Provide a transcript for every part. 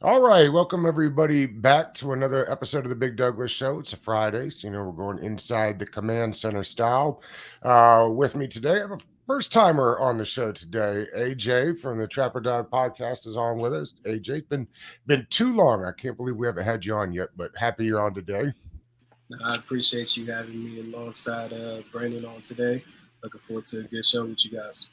All right, welcome everybody back to another episode of the Big Douglas Show. It's a Friday, so we're going inside the command center style. With me today, I have a first timer on the show today. AJ from the Trapper Dog podcast is on with us. AJ, it's been too long. I can't believe we haven't had you on yet, but happy you're on today. I appreciate you having me alongside Brandon on today. Looking forward to a good show with you guys.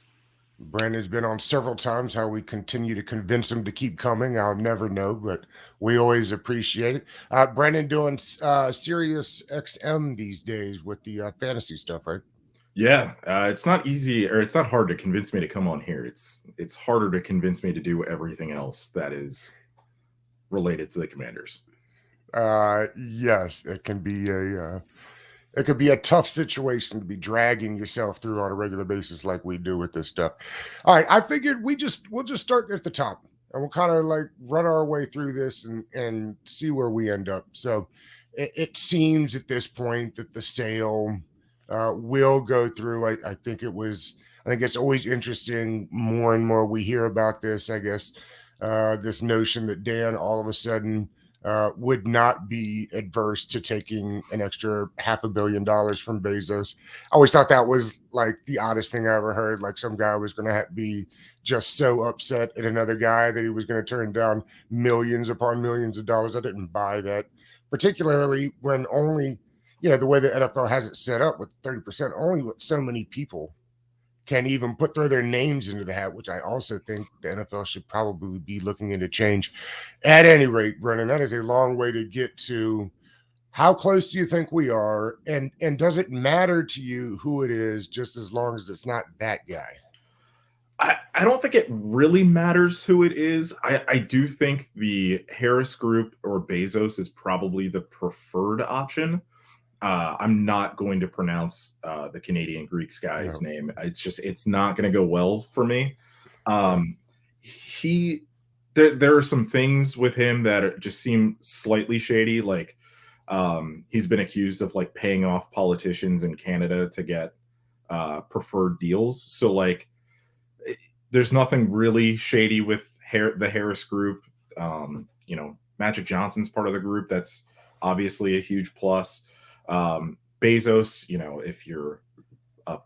Brandon's been on several times. How we continue to convince him to keep coming, I'll never know, but we always appreciate it. Brandon doing Sirius XM these days with the fantasy stuff, right? Yeah, it's not easy or it's not hard to convince me to come on here. It's harder to convince me to do everything else that is related to the Commanders. Yes, it could be a tough situation to be dragging yourself through on a regular basis like we do with this stuff. All right, I figured we'll just start at the top and we'll kind of like run our way through this and see where we end up. So it seems at this point that the sale will go through. I think it was. I think it's always interesting. More and more we hear about this. I guess this notion that Dan all of a sudden would not be adverse to taking an extra $500 million from Bezos. I always thought that was like the oddest thing I ever heard. Like some guy was going to be just so upset at another guy that he was going to turn down millions upon millions of dollars. I didn't buy that, particularly when only, the way the NFL has it set up with 30%, only with so many people can even throw their names into the hat, which I also think the NFL should probably be looking into change. At any rate, Brennan, that is a long way to get to. How close do you think we are? And does it matter to you who it is, just as long as it's not that guy? I don't think it really matters who it is. I do think the Harris Group or Bezos is probably the preferred option. I'm not going to pronounce the Canadian Greeks guy's No. name. It's not going to go well for me. Yeah. He there are some things with him that just seem slightly shady. Like he's been accused of like paying off politicians in Canada to get preferred deals. So like there's nothing really shady with the Harris Group. Magic Johnson's part of the group. That's obviously a huge plus. Bezos, if your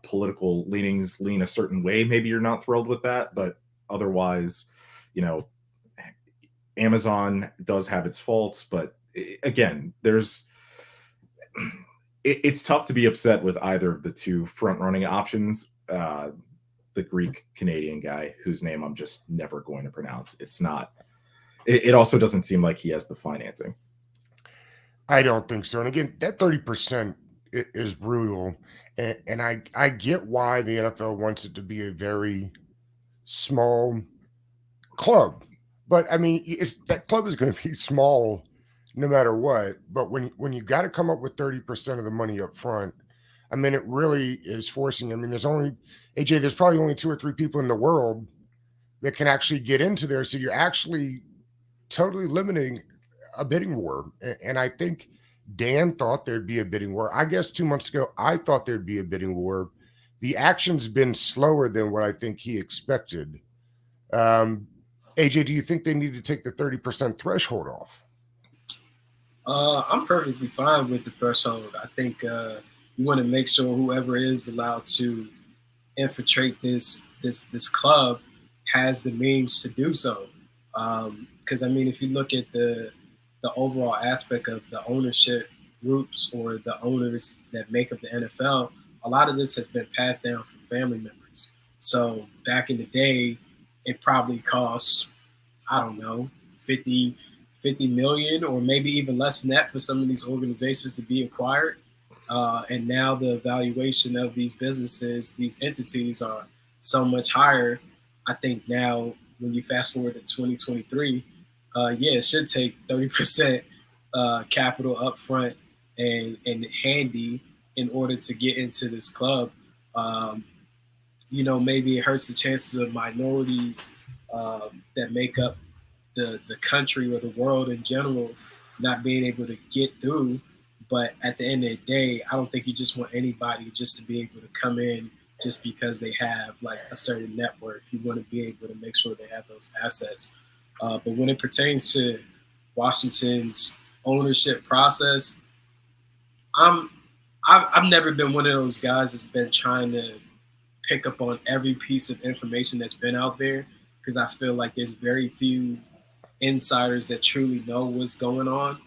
political leanings lean a certain way, maybe you're not thrilled with that, but otherwise, you know, Amazon does have its faults, but again, it's tough to be upset with either of the two front running options. The Greek Canadian guy whose name I'm just never going to pronounce. It's not. It also doesn't seem like he has the financing. I don't think so. And again, that 30% is brutal. And I get why the NFL wants it to be a very small club. But I mean, it's that club is going to be small no matter what. But when you got to come up with 30% of the money up front, I mean, it really is forcing. I mean, there's only AJ. There's probably only two or three people in the world that can actually get into there. So you're actually totally limiting a bidding war. And I think Dan thought there'd be a bidding war. I guess 2 months ago, I thought there'd be a bidding war. The action's been slower than what I think he expected. Um, AJ, do you think they need to take the 30% threshold off? I'm perfectly fine with the threshold. I think you want to make sure whoever is allowed to infiltrate this club has the means to do so. Because I mean, if you look at the overall aspect of the ownership groups or the owners that make up the NFL, a lot of this has been passed down from family members. So back in the day, it probably cost, I don't know, 50 million or maybe even less than that for some of these organizations to be acquired. And now the valuation of these businesses, these entities are so much higher. I think now when you fast forward to 2023, yeah, it should take 30% capital up front and handy in order to get into this club. Um, maybe it hurts the chances of minorities that make up the country or the world in general not being able to get through. But at the end of the day, I don't think you just want anybody just to be able to come in just because they have like a certain net worth. You want to be able to make sure they have those assets. But when it pertains to Washington's ownership process, I've never been one of those guys that's been trying to pick up on every piece of information that's been out there, because I feel like there's very few insiders that truly know what's going on.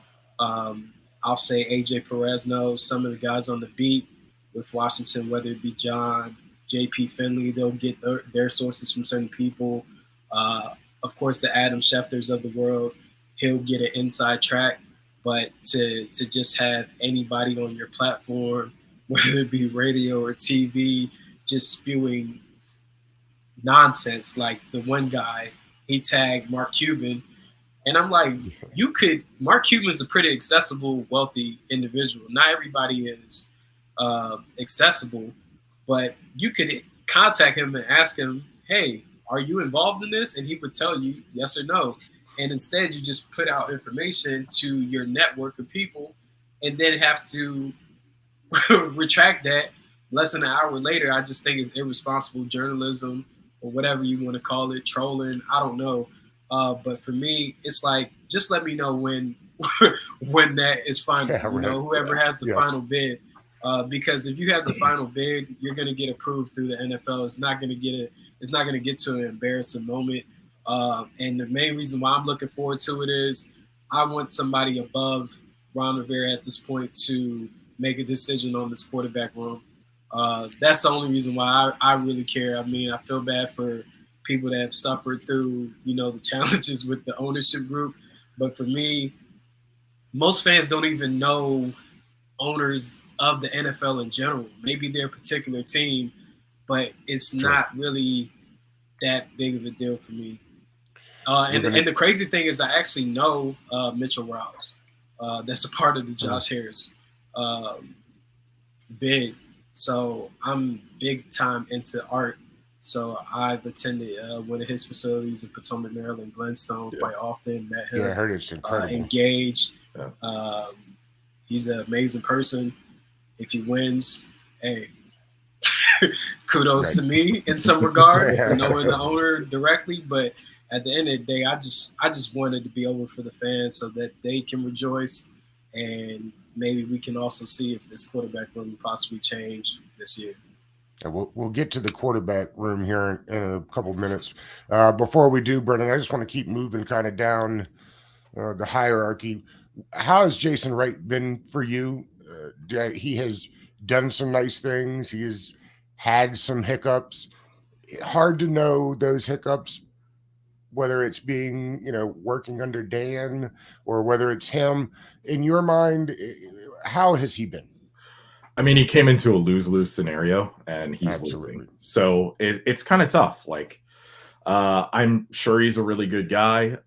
I'll say AJ Perez knows. Some of the guys on the beat with Washington, whether it be John, JP Finley, they'll get their sources from certain people. Of course, the Adam Schefters of the world, he'll get an inside track. But to just have anybody on your platform, whether it be radio or TV, just spewing nonsense, like the one guy, he tagged Mark Cuban. And I'm like, Mark Cuban is a pretty accessible, wealthy individual. Not everybody is accessible, but you could contact him and ask him, hey, are you involved in this? And he would tell you yes or no. And instead, you just put out information to your network of people and then have to retract that less than an hour later. I just think it's irresponsible journalism, or whatever you want to call it, trolling. I don't know. But for me, it's like, just let me know when that is final. Yeah, right. Whoever has the final bid. Because if you have the final bid, you're going to get approved through the NFL. It's not going to get to an embarrassing moment. And the main reason why I'm looking forward to it is I want somebody above Ron Rivera at this point to make a decision on this quarterback room. That's the only reason why I really care. I mean, I feel bad for people that have suffered through, the challenges with the ownership group. But for me, most fans don't even know owners of the NFL in general. Maybe their particular team, but it's not really that big of a deal for me. And the crazy thing is, I actually know Mitchell Rouse. That's a part of the Josh Harris bid. So I'm big time into art. So I've attended one of his facilities in Potomac, Maryland, Glenstone, quite often. Met him. Yeah, I heard it's incredible. Engaged. Yeah. He's an amazing person. If he wins, hey, kudos to me in some regard for knowing the owner directly. But at the end of the day, I just wanted to be over for the fans so that they can rejoice, and maybe we can also see if this quarterback room possibly change this year. We'll get to the quarterback room here in a couple of minutes. Before we do, Brennan, I just want to keep moving kind of down the hierarchy. How has Jason Wright been for you? He has done some nice things. He has had some hiccups. Hard to know those hiccups, whether it's being, working under Dan or whether it's him. In your mind, how has he been? I mean, he came into a lose-lose scenario, and he's losing. So it's kind of tough. Like, I'm sure he's a really good guy.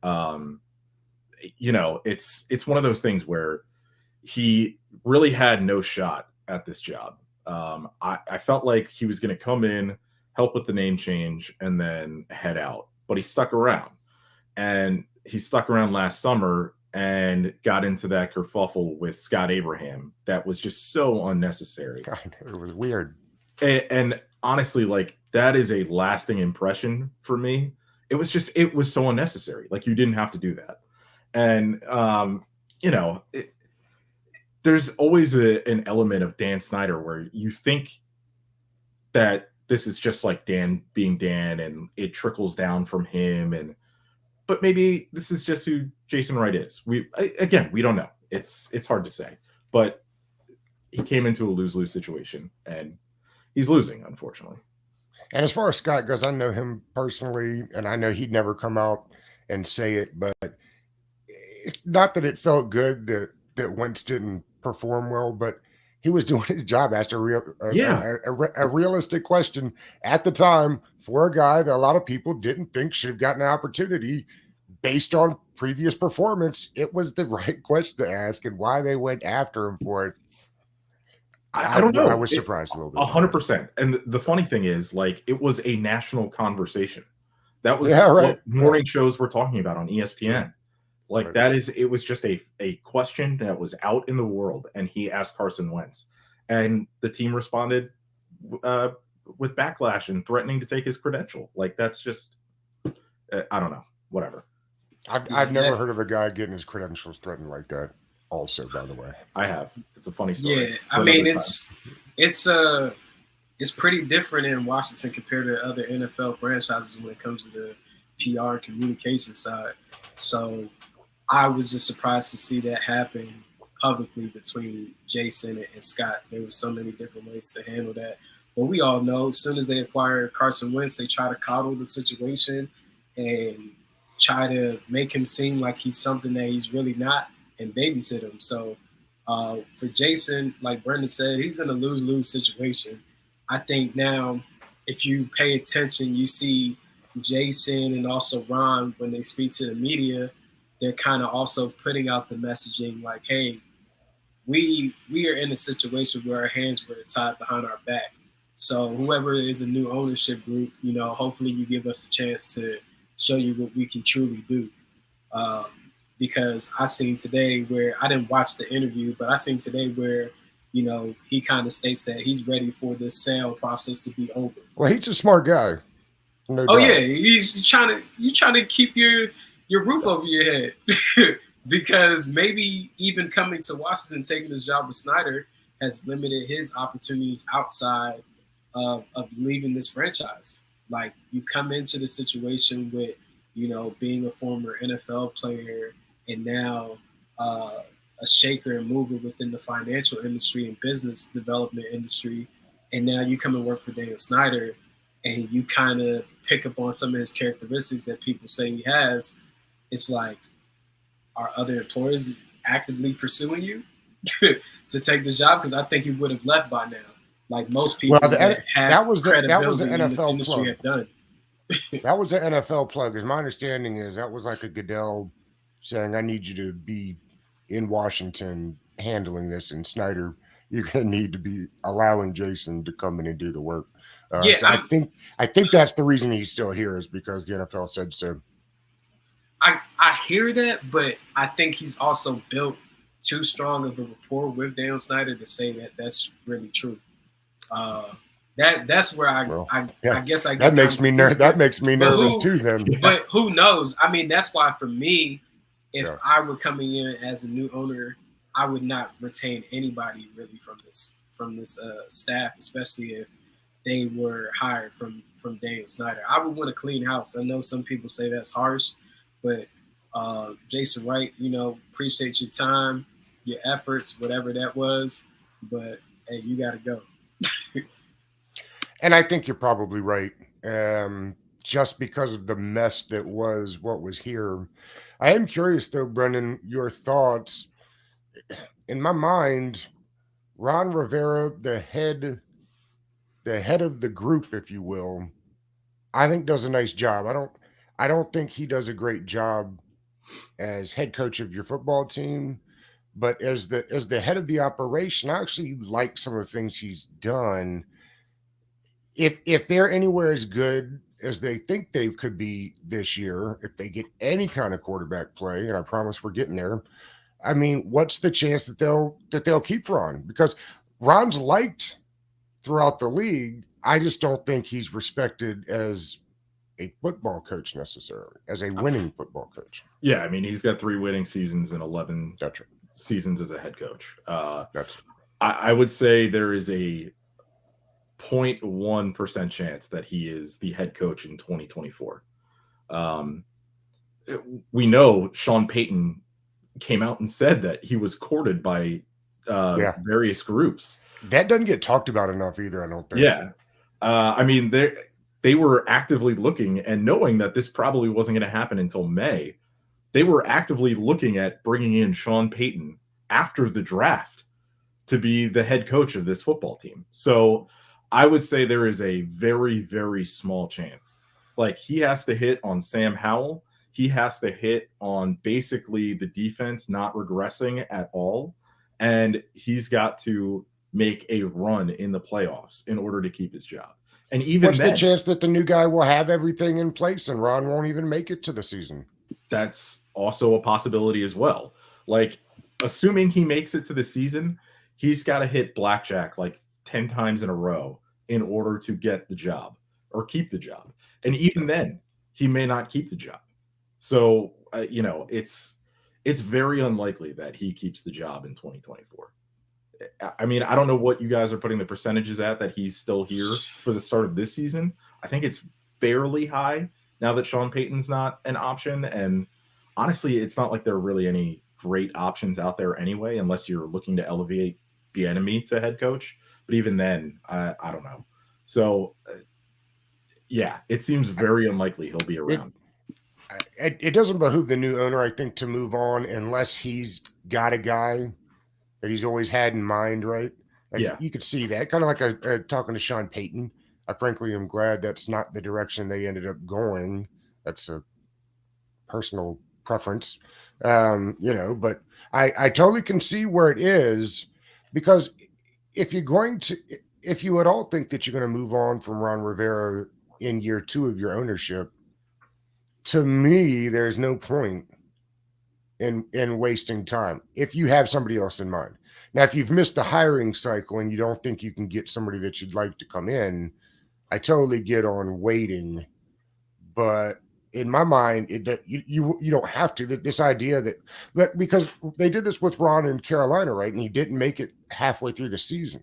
It's one of those things where he really had no shot at this job. I felt like he was going to come in, help with the name change, and then head out. But he stuck around. And he stuck around last summer and got into that kerfuffle with Scott Abraham that was just so unnecessary. God, it was weird. And honestly, like, that is a lasting impression for me. It was so unnecessary. Like, you didn't have to do that. And, there's always an element of Dan Snyder where you think that this is just like Dan being Dan and it trickles down from him. But maybe this is just who Jason Wright is. We don't know. It's hard to say. But he came into a lose-lose situation, and he's losing, unfortunately. And as far as Scott goes, I know him personally, and I know he'd never come out and say it, but it's not that it felt good that Wentz didn't perform well, but he was doing his job. Asked a realistic question at the time for a guy that a lot of people didn't think should have gotten an opportunity based on previous performance. It was the right question to ask, and why they went after him for it. I don't know. I was surprised a little bit. 100%. And the funny thing is, like, it was a national conversation. That was what morning shows were talking about on ESPN. Like, it was just a question that was out in the world, and he asked Carson Wentz. And the team responded with backlash and threatening to take his credential. Like, that's just, I don't know, whatever. I've never heard of a guy getting his credentials threatened like that. Also, by the way, I have. It's a funny story. Yeah, I mean it's pretty different in Washington compared to other NFL franchises when it comes to the PR communication side. So I was just surprised to see that happen publicly between Jason and Scott. There were so many different ways to handle that. But we all know as soon as they acquire Carson Wentz, they try to coddle the situation and try to make him seem like he's something that he's really not and babysit him. So for Jason, like Brendan said, he's in a lose-lose situation. I think now if you pay attention, you see Jason and also Ron, when they speak to the media, they're kind of also putting out the messaging like, hey, we are in a situation where our hands were tied behind our back. So whoever is the new ownership group, you know, hopefully you give us a chance to show you what we can truly do. Because I seen today where I didn't watch the interview, but I seen today where, you know, he kind of states that he's ready for this sale process to be over. Well, he's a smart guy. No doubt. Yeah, he's trying to keep your roof over your head. Because maybe even coming to Washington, taking his job with Snyder has limited his opportunities outside of leaving this franchise. Like, you come into the situation with, you know, being a former NFL player and now a shaker and mover within the financial industry and business development industry. And now you come and work for Daniel Snyder and you kind of pick up on some of his characteristics that people say he has. It's like, are other employers actively pursuing you to take this job? Because I think you would have left by now. Like most people that was an NFL plug. Have done. That was an NFL plug. As my understanding is, that was like a Goodell saying, "I need you to be in Washington handling this," and Snyder, you're going to need to be allowing Jason to come in and do the work. So I think that's the reason he's still here, is because the NFL said so. I hear that, but I think he's also built too strong of a rapport with Daniel Snyder to say that that's really true. That's where I guess I get that makes me nervous too. Then, but who knows? I mean, that's why for me, if I were coming in as a new owner, I would not retain anybody really from this staff, especially if they were hired from Daniel Snyder. I would want a clean house. I know some people say that's harsh, but Jason Wright, you know, appreciate your time, your efforts, whatever that was, but hey, you got to go. And I think you're probably right. Just because of the mess that was what was here. I am curious though, Brendan, your thoughts. In my mind, Ron Rivera, the head of the group, if you will, I think does a nice job. I don't think he does a great job as head coach of your football team, but as the head of the operation, I actually like some of the things he's done. If they're anywhere as good as they think they could be this year, if they get any kind of quarterback play, and I promise we're getting there, I mean, what's the chance that they'll keep Ron? Because Ron's liked throughout the league. I just don't think he's respected as a football coach necessarily, as a winning football coach. Yeah, I mean, he's got 3 winning seasons and 11 seasons as a head coach. I would say there is a 0.1% chance that he is the head coach in 2024. We know Sean Payton came out and said that he was courted by various groups. That doesn't get talked about enough either, I don't think. Yeah. I mean, they were actively looking, and knowing that this probably wasn't going to happen until May, they were actively looking at bringing in Sean Payton after the draft to be the head coach of this football team. So I would say there is a very, very small chance. Like, he has to hit on Sam Howell. He has to hit on basically the defense not regressing at all. And he's got to make a run in the playoffs in order to keep his job. And even what's the chance that the new guy will have everything in place and Ron won't even make it to the season? That's also a possibility as well. Like, assuming he makes it to the season, he's got to hit blackjack like 10 times in a row in order to get the job or keep the job. And even then, he may not keep the job. So it's very unlikely that he keeps the job in 2024. I mean, I don't know what you guys are putting the percentages at that he's still here for the start of this season. I think it's fairly high now that Sean Payton's not an option. And honestly, it's not like there are really any great options out there anyway, unless you're looking to elevate Bieniemy to head coach. But even then, I don't know. So, yeah, it seems very unlikely he'll be around. It doesn't behoove the new owner, I think, to move on unless he's got a guy that he's always had in mind, right? Like, Yeah. you could see that. Kind of like talking to Sean Payton. I frankly am glad that's not the direction they ended up going. That's a personal preference, but I totally can see where it is, because if you at all think that you're going to move on from Ron Rivera in year 2 of your ownership, to me, there's no point in wasting time if you have somebody else in mind. Now, if you've missed the hiring cycle and you don't think you can get somebody that you'd like to come in, I totally get on waiting. But in my mind, you don't have to. This idea that because they did this with Ron in Carolina, right? And he didn't make it halfway through the season.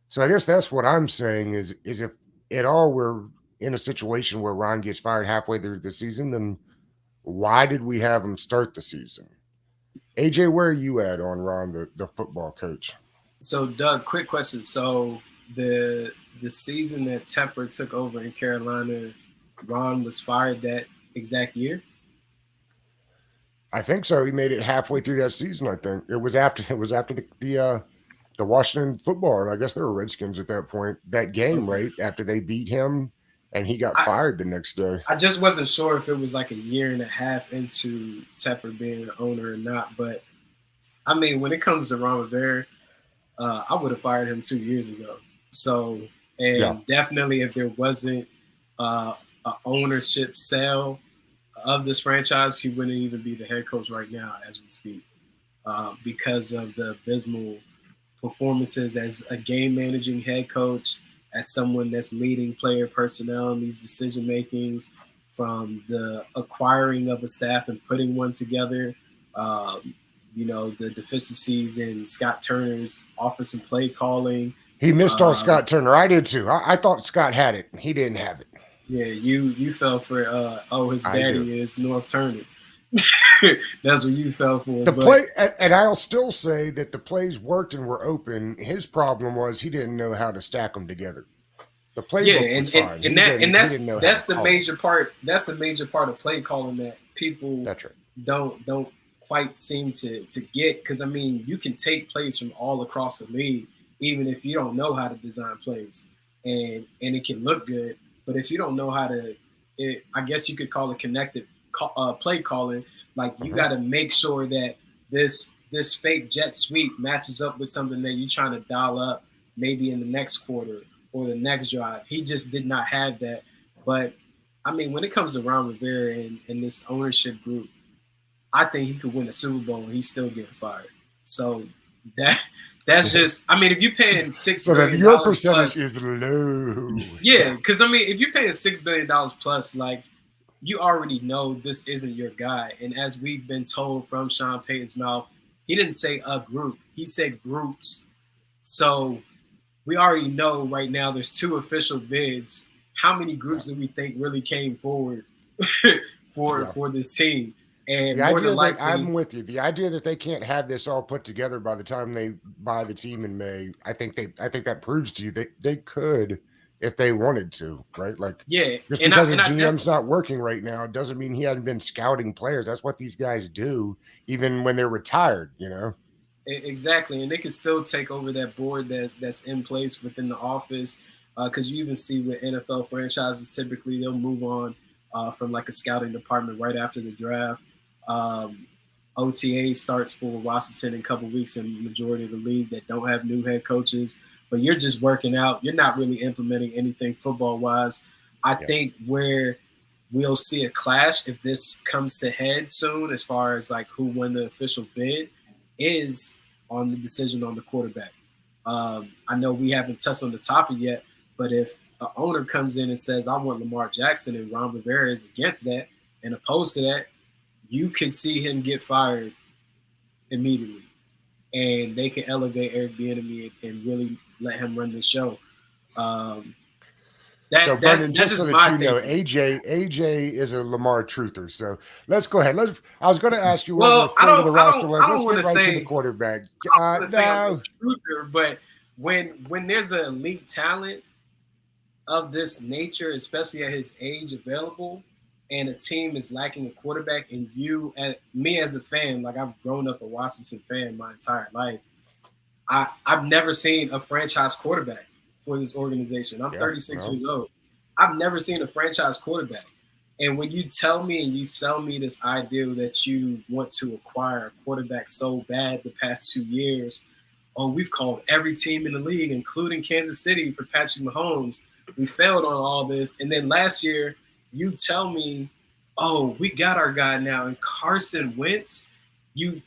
So I guess that's what I'm saying is if at all we're in a situation where Ron gets fired halfway through the season, then why did we have him start the season? AJ, where are you at on Ron, the football coach? So, Doug, quick question. So the season that Tepper took over in Carolina, Ron was fired that exact year? I think so. He made it halfway through that season, I think. It was after the Washington football. I guess they were Redskins at that point. That game, right? After they beat him and he got fired the next day. I just wasn't sure if it was like a year and a half into Tepper being an owner or not. But, I mean, when it comes to Ron Rivera, I would have fired him 2 years ago. So, definitely if there wasn't an ownership sale of this franchise, he wouldn't even be the head coach right now as we speak, because of the abysmal performances as a game managing head coach, as someone that's leading player personnel in these decision makings, from the acquiring of a staff and putting one together, the deficiencies in Scott Turner's offense and play calling. He missed on Scott Turner. I did too. I thought Scott had it. He didn't have it. Yeah, you fell for his daddy is North Turner. That's what you fell for. Play, and I'll still say that the plays worked and were open. His problem was he didn't know how to stack them together. The playbook was fine. That's the major part. That's the major part of play calling that people don't quite seem to get. Because I mean, you can take plays from all across the league, even if you don't know how to design plays, and it can look good. But if you don't know how to, I guess you could call it connected play calling. Like, you got to make sure that this fake jet sweep matches up with something that you're trying to dial up maybe in the next quarter or the next drive. He just did not have that. But, I mean, when it comes to Ron Rivera and this ownership group, I think he could win a Super Bowl and he's still getting fired. So that's just – I mean, if you're paying $6 billion your percentage is low. Yeah, because, I mean, if you're paying $6 billion plus, like, you already know this isn't your guy. And as we've been told from Sean Payton's mouth, he didn't say a group. He said groups. So we already know right now there's 2 official bids. How many groups do we think really came forward for this team? And more than likely, I'm with you. The idea that they can't have this all put together by the time they buy the team in May, I think that proves to you they could if they wanted to, right? Like, just because the GM's not working right now, it doesn't mean he hadn't been scouting players. That's what these guys do, even when they're retired, Exactly, and they can still take over that board that's in place within the office, because you even see with NFL franchises, typically they'll move on from like a scouting department right after the draft. OTA starts for Washington in a couple of weeks in the majority of the league that don't have new head coaches. But you're just working out. You're not really implementing anything football-wise. I think where we'll see a clash if this comes to head soon, as far as like who won the official bid, is on the decision on the quarterback. I know we haven't touched on the topic yet, but if an owner comes in and says, I want Lamar Jackson, and Ron Rivera is against that and opposed to that, you could see him get fired immediately, and they can elevate Eric Bieniemy and really let him run the show. So, Brendan, That's just so just that my you know, thinking. AJ is a Lamar truther. So let's go ahead. I was going to ask you where the Well, state of the roster was. I Let's don't want get to right to the say quarterback. I'm a No, truther, but when there's an elite talent of this nature, especially at his age, available, and a team is lacking a quarterback, and me as a fan, like I've grown up a Washington fan my entire life. I've never seen a franchise quarterback for this organization. I'm 36 years old. I've never seen a franchise quarterback. And when you tell me and you sell me this idea that you want to acquire a quarterback so bad the past 2 years, oh, we've called every team in the league, including Kansas City, for Patrick Mahomes. We failed on all this. And then last year, you tell me, oh, we got our guy now. And Carson Wentz, you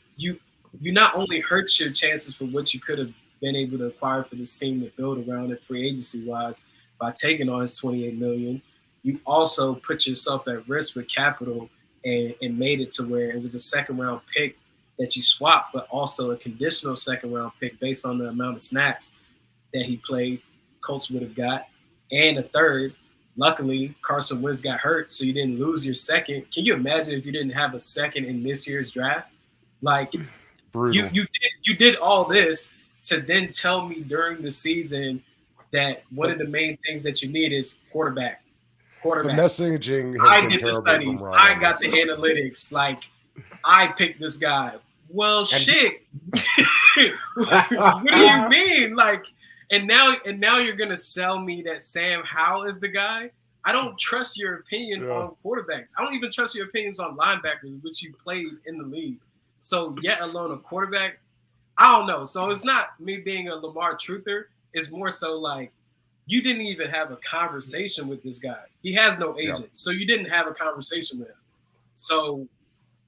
not only hurt your chances for what you could have been able to acquire for this team to build around it free agency wise by taking on his $28 million, you also put yourself at risk with capital and made it to where it was a second round pick that you swapped, but also a conditional second round pick based on the amount of snaps that he played, Colts would have got, and a third. Luckily, Carson Wentz got hurt, so you didn't lose your second. Can you imagine if you didn't have a second in this year's draft? Like, brutal. You did all this to then tell me during the season that one of the main things that you need is quarterback. The messaging has I been did the terrible studies. from Ron I on got this. the analytics. Like, I picked this guy. Well, shit. What do you mean? Like, and now you're gonna sell me that Sam Howell is the guy? I don't trust your opinion on quarterbacks. I don't even trust your opinions on linebackers, which you played in the league. So, yet alone a quarterback, I don't know. So it's not me being a Lamar truther. It's more so like you didn't even have a conversation with this guy. He has no agent. So you didn't have a conversation with him. So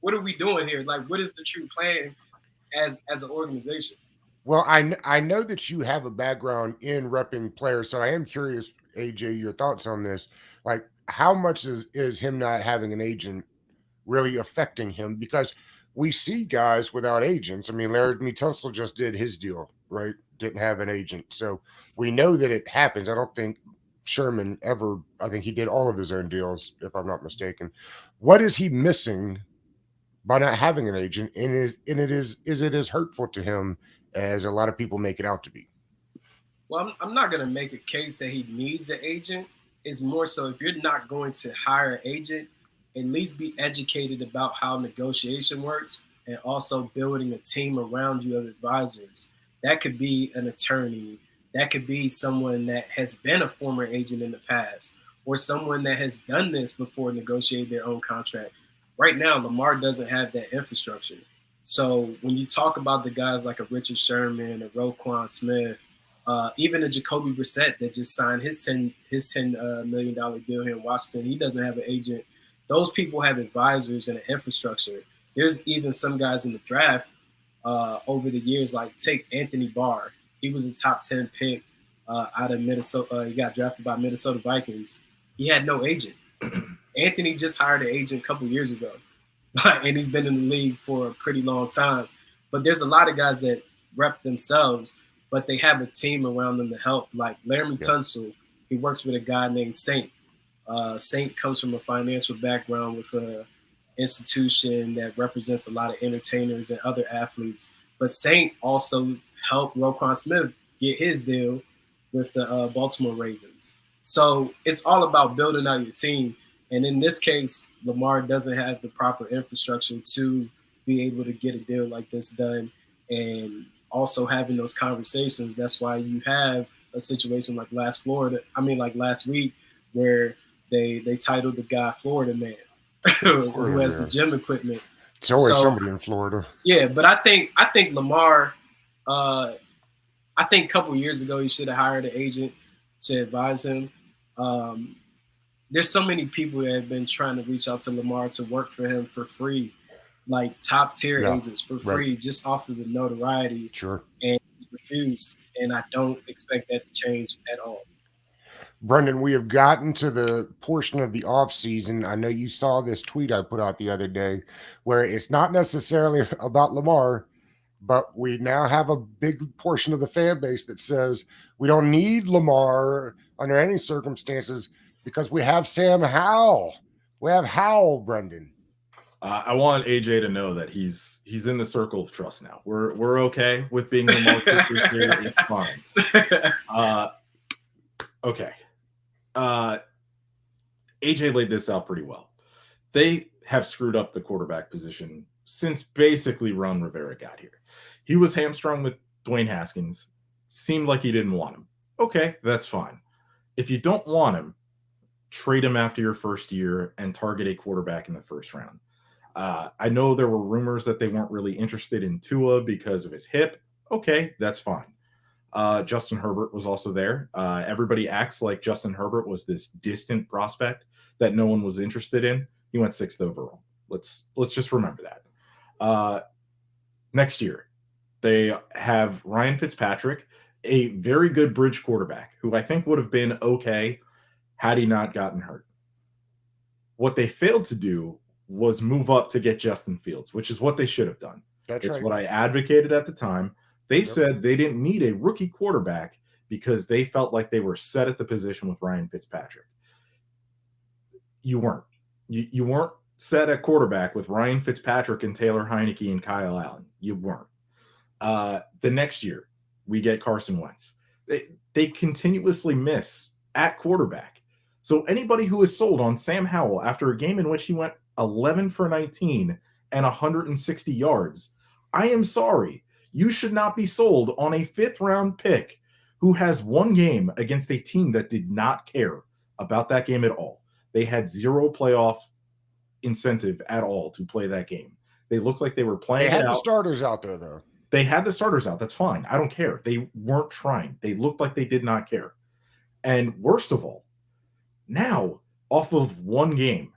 what are we doing here? Like, what is the true plan as an organization? Well, I know that you have a background in repping players, so I am curious, AJ, your thoughts on this. Like, how much is him not having an agent really affecting him? Because we see guys without agents. I mean, Larry Tunsil just did his deal, right? Didn't have an agent. So we know that it happens. I don't think Sherman ever, I think he did all of his own deals, if I'm not mistaken. What is he missing by not having an agent? And is it as hurtful to him as a lot of people make it out to be? Well, I'm not going to make a case that he needs an agent. It's more so if you're not going to hire an agent, at least be educated about how negotiation works and also building a team around you of advisors. That could be an attorney. That could be someone that has been a former agent in the past or someone that has done this before, negotiated their own contract. Right now, Lamar doesn't have that infrastructure. So when you talk about the guys like a Richard Sherman, a Roquan Smith, even a Jacoby Brissett that just signed his $10 million deal here in Washington, he doesn't have an agent. Those people have advisors and an infrastructure. There's even some guys in the draft over the years, like take Anthony Barr. He was a top 10 pick out of Minnesota. He got drafted by Minnesota Vikings. He had no agent. Anthony just hired an agent a couple years ago. And he's been in the league for a pretty long time. But there's a lot of guys that rep themselves, but they have a team around them to help. Like Laremy Tunsil, he works with a guy named Saint. Saint comes from a financial background with an institution that represents a lot of entertainers and other athletes. But Saint also helped Roquan Smith get his deal with the Baltimore Ravens. So it's all about building out your team. And in this case, Lamar doesn't have the proper infrastructure to be able to get a deal like this done. And also having those conversations, that's why you have a situation like last week, where they titled the guy Florida Man, who has the gym equipment. It's always somebody in Florida. Yeah, but I think Lamar, I think a couple years ago he should have hired an agent to advise him. There's so many people that have been trying to reach out to Lamar to work for him for free, like top tier agents for free, just off of the notoriety. Sure. And he's refused. And I don't expect that to change at all. Brendan, we have gotten to the portion of the off season. I know you saw this tweet I put out the other day where it's not necessarily about Lamar, but we now have a big portion of the fan base that says we don't need Lamar under any circumstances because we have Sam Howell. We have Howell, Brendan. I want AJ to know that he's in the circle of trust now. We're okay with being Lamar this year. It's fine. Okay. AJ laid this out pretty well. They have screwed up the quarterback position since basically Ron Rivera got here. He was hamstrung with Dwayne Haskins. Seemed like he didn't want him. Okay, that's fine. If you don't want him, trade him after your first year and target a quarterback in the first round. I know there were rumors that they weren't really interested in Tua because of his hip. Okay, that's fine. Justin Herbert was also there. Everybody acts like Justin Herbert was this distant prospect that no one was interested in. He went 6th overall. Let's just remember that. Next year, they have Ryan Fitzpatrick, a very good bridge quarterback, who I think would have been okay had he not gotten hurt. What they failed to do was move up to get Justin Fields, which is what they should have done. It's right. What I advocated at the time. They said they didn't need a rookie quarterback because they felt like they were set at the position with Ryan Fitzpatrick. You weren't. You weren't set at quarterback with Ryan Fitzpatrick and Taylor Heineke and Kyle Allen. You weren't. The next year, we get Carson Wentz. They continuously miss at quarterback. So anybody who is sold on Sam Howell after a game in which he went 11 for 19 and 160 yards, I am sorry. You should not be sold on a 5th-round pick who has one game against a team that did not care about that game at all. They had zero playoff incentive at all to play that game. They looked like they were playing it out. They had the starters out there, though. They had the starters out. That's fine. I don't care. They weren't trying. They looked like they did not care. And worst of all, now, off of one game,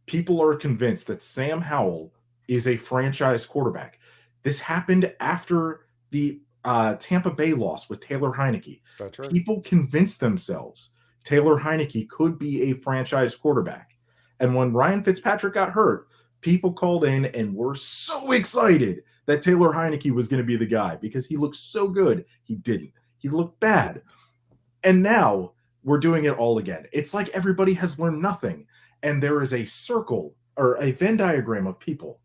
people are convinced that Sam Howell is a franchise quarterback. This happened after the Tampa Bay loss with Taylor Heineke. That's right. People convinced themselves Taylor Heineke could be a franchise quarterback. And when Ryan Fitzpatrick got hurt, people called in and were so excited that Taylor Heineke was going to be the guy because he looked so good. He didn't. He looked bad. And now we're doing it all again. It's like everybody has learned nothing. And there is a circle or a Venn diagram of people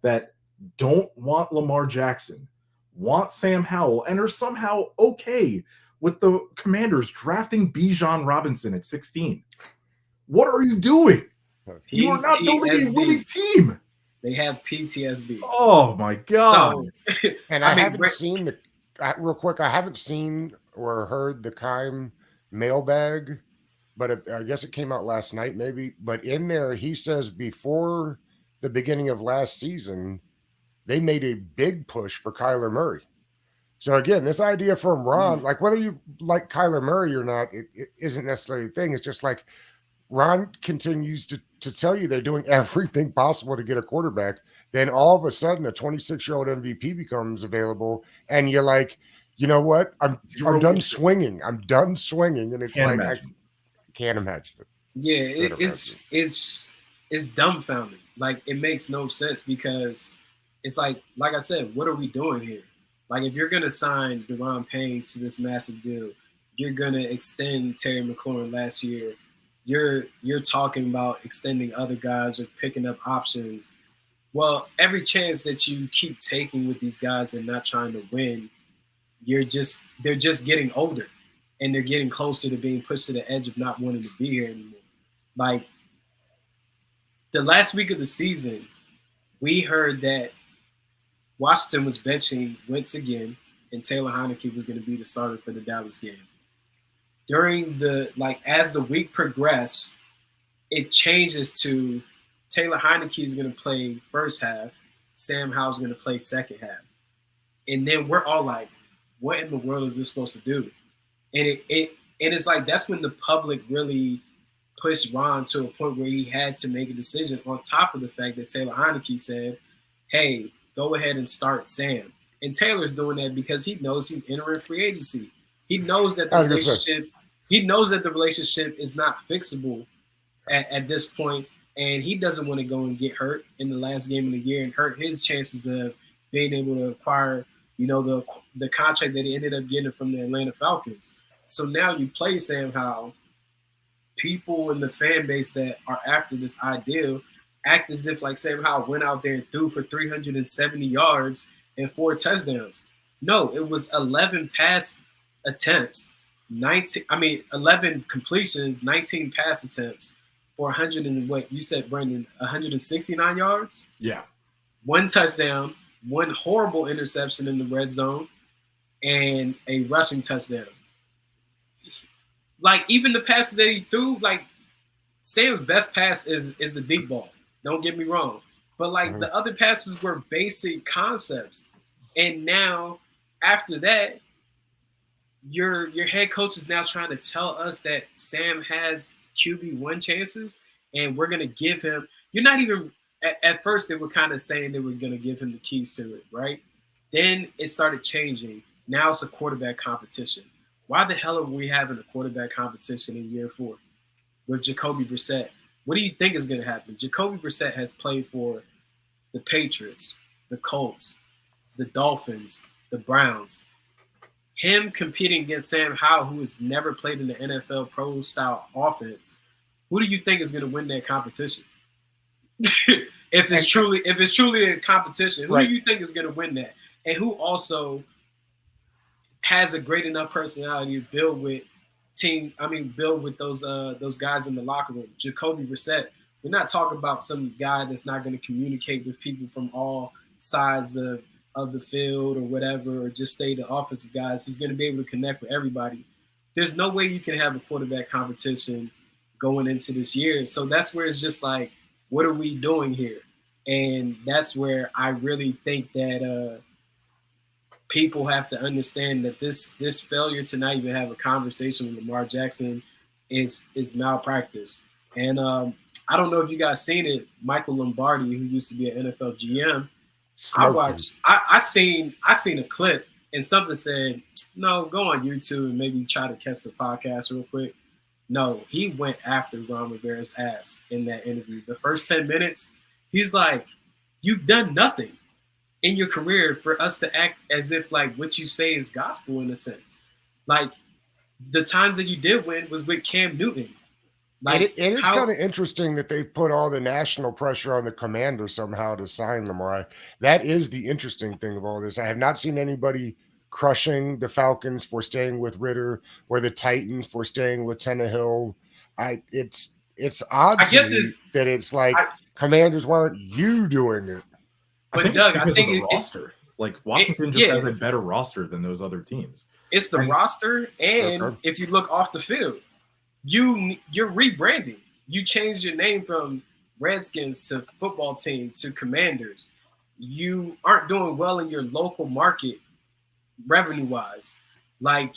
that don't want Lamar Jackson, want Sam Howell, and are somehow okay with the Commanders drafting Bijan Robinson at 16. What are you doing? You are not building a winning team. They have PTSD. Oh my God. So, and I haven't seen the real quick. I haven't seen or heard the Keim mailbag, but I guess it came out last night, maybe. But in there, he says before the beginning of last season, they made a big push for Kyler Murray. So again, this idea from Ron, like whether you like Kyler Murray or not, it isn't necessarily a thing. It's just like Ron continues to tell you they're doing everything possible to get a quarterback. Then all of a sudden, a 26-year-old MVP becomes available, and you're like, you know what? I'm done swinging. I'm done swinging, and it's I can't imagine it. Yeah, it's dumbfounding. Like it makes no sense because it's like I said, what are we doing here? Like if you're gonna sign Deron Payne to this massive deal, you're gonna extend Terry McLaurin last year. You're talking about extending other guys or picking up options. Well, every chance that you keep taking with these guys and not trying to win, they're just getting older and they're getting closer to being pushed to the edge of not wanting to be here anymore. Like the last week of the season, we heard that Washington was benching Wentz again, and Taylor Heineke was going to be the starter for the Dallas game. During as the week progressed, it changes to Taylor Heineke is going to play first half, Sam Howell's going to play second half. And then we're all like, what in the world is this supposed to do? And it's like that's when the public really pushed Ron to a point where he had to make a decision on top of the fact that Taylor Heineke said, hey, go ahead and start Sam. And Taylor's doing that because he knows he's entering free agency. He knows that the relationship He knows that the relationship is not fixable at this point, and he doesn't want to go and get hurt in the last game of the year and hurt his chances of being able to acquire, the contract that he ended up getting from the Atlanta Falcons. So now you play Sam Howell. People in the fan base that are after this ideal act as if like Sam Howell went out there and threw for 370 yards and 4 touchdowns. No, it was 11 pass attempts, 11 completions, 19 pass attempts for 100 and what you said, Brendan, 169 yards. Yeah, 1 touchdown, 1 horrible interception in the red zone, and a rushing touchdown. Like even the passes that he threw, like Sam's best pass is the deep ball. Don't get me wrong, but like the other passes were basic concepts, and now after that, your head coach is now trying to tell us that Sam has QB1 chances, and we're gonna give him. You're not even at first they were kind of saying they were gonna give him the keys to it, right? Then it started changing. Now it's a quarterback competition. Why the hell are we having a quarterback competition in year 4 with Jacoby Brissett? What do you think is going to happen? Jacoby Brissett has played for the Patriots, the Colts, the Dolphins, the Browns. Him competing against Sam Howell, who has never played in the NFL pro-style offense, who do you think is going to win that competition? If it's truly a competition, who do you think is going to win that? And who also has a great enough personality to build with those guys in the locker room. Jacoby Brissett. We're not talking about some guy that's not going to communicate with people from all sides of the field or whatever, or just stay the offensive guys. He's going to be able to connect with everybody. There's no way you can have a quarterback competition going into this year. So that's where it's just like, what are we doing here? And that's where I really think that people have to understand that this failure to not even have a conversation with Lamar Jackson is malpractice. And I don't know if you guys seen it. Michael Lombardi, who used to be an NFL GM, I seen a clip and something said, no, go on YouTube and maybe try to catch the podcast real quick. No, he went after Ron Rivera's ass in that interview. The first 10 minutes, he's like, you've done nothing in your career for us to act as if like what you say is gospel in a sense. Like the times that you did win was with Cam Newton. Like it's kind of interesting that they've put all the national pressure on the Commanders somehow to sign Lamar. That is the interesting thing of all this. I have not seen anybody crushing the Falcons for staying with Ritter or the Titans for staying with Tannehill. It's odd that it's like Commanders, why aren't you doing it? But Doug, I think the roster. Like Washington just has a better roster than those other teams. It's the roster, and if you look off the field, you're rebranding. You changed your name from Redskins to football team to Commanders. You aren't doing well in your local market revenue-wise. Like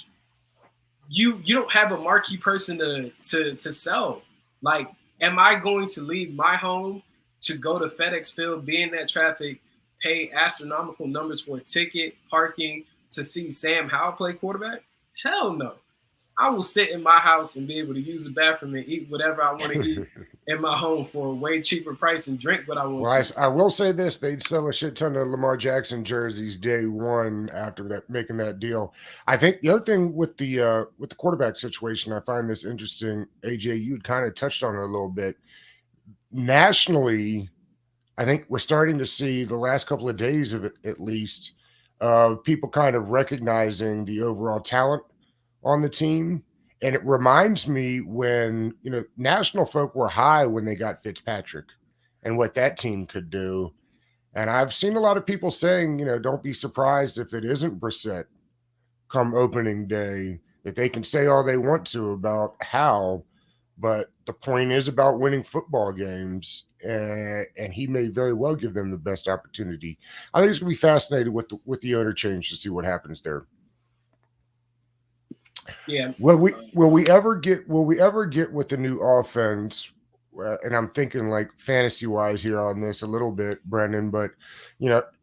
you don't have a marquee person to sell. Like, am I going to leave my home to go to FedEx Field, be in that traffic, pay astronomical numbers for a ticket, parking, to see Sam Howell play quarterback? Hell no. I will sit in my house and be able to use the bathroom and eat whatever I want to eat in my home for a way cheaper price and drink what I want to. I will say this. They'd sell a shit ton of Lamar Jackson jerseys day one after that, making that deal. I think the other thing with the quarterback situation, I find this interesting. AJ, you'd kind of touched on it a little bit. Nationally, I think we're starting to see the last couple of days of it, at least, people kind of recognizing the overall talent on the team. And it reminds me when, national folk were high when they got Fitzpatrick and what that team could do. And I've seen a lot of people saying, don't be surprised if it isn't Brissett come opening day, that they can say all they want to about how, but the point is about winning football games, and he may very well give them the best opportunity. I think it's going to be fascinating with the owner change to see what happens there. Yeah. Will we ever get with the new offense? And I'm thinking like fantasy wise here on this a little bit, Brendan. But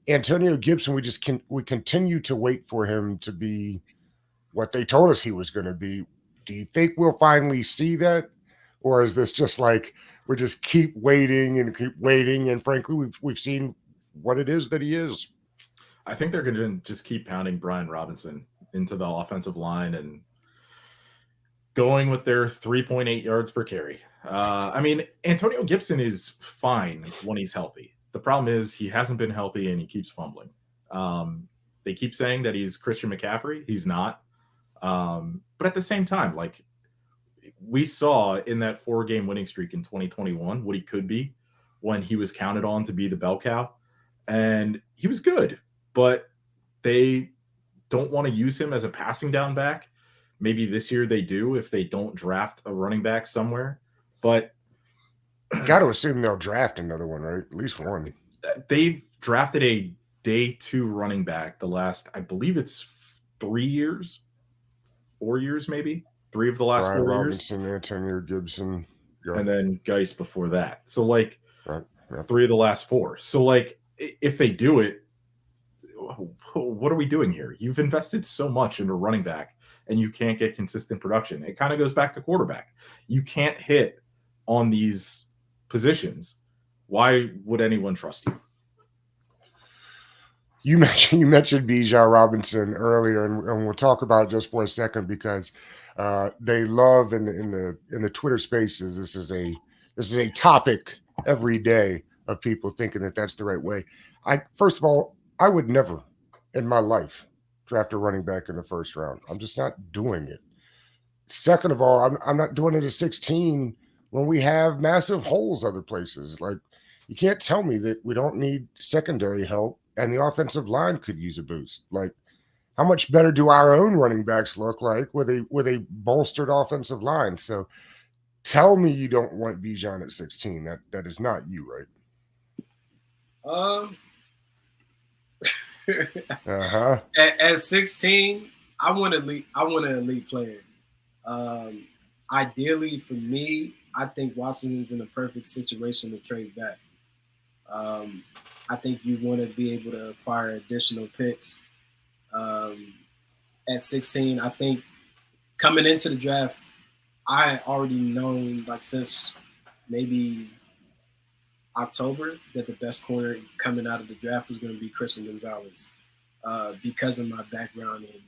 Antonio Gibson, we continue to wait for him to be what they told us he was going to be. Do you think we'll finally see that? Or is this just like we just keep waiting and keep waiting? And frankly, we've seen what it is that he is. I think they're going to just keep pounding Brian Robinson into the offensive line and going with their 3.8 yards per carry. I mean, Antonio Gibson is fine when he's healthy. The problem is he hasn't been healthy and he keeps fumbling. They keep saying that he's Christian McCaffrey. He's not. But at the same time, like we saw in that 4-game winning streak in 2021, what he could be when he was counted on to be the bell cow. And he was good, but they don't want to use him as a passing down back. Maybe this year they do if they don't draft a running back somewhere. But got to assume they'll draft another one, right? At least one. They've drafted a day 2 running back the last, I believe it's 3 years, 4 years maybe. 3 of the last Brian 4 Robinson, years. Antonio Gibson. Yeah. And then Geis before that. So like right. Yeah. 3 of the last 4. So like if they do it, what are we doing here? You've invested so much into running back and you can't get consistent production. It kind of goes back to quarterback. You can't hit on these positions. Why would anyone trust you? You mentioned Bijan Robinson earlier, and we'll talk about it just for a second because they love in the Twitter Spaces. This is a topic every day of people thinking that that's the right way. First of all, I would never in my life draft a running back in the first round. I'm just not doing it. Second of all, I'm not doing it at 16 when we have massive holes other places. Like, you can't tell me that we don't need secondary help and the offensive line could use a boost. Like, how much better do our own running backs look like with a bolstered offensive line? So tell me you don't want Bijan at 16. That is not you, right? At 16, I want an elite player. Ideally, for me, I think Watson is in a perfect situation to trade back. I think you want to be able to acquire additional picks. At 16, I think coming into the draft, I already known like since maybe October that the best corner coming out of the draft was going to be Christian Gonzalez because of my background in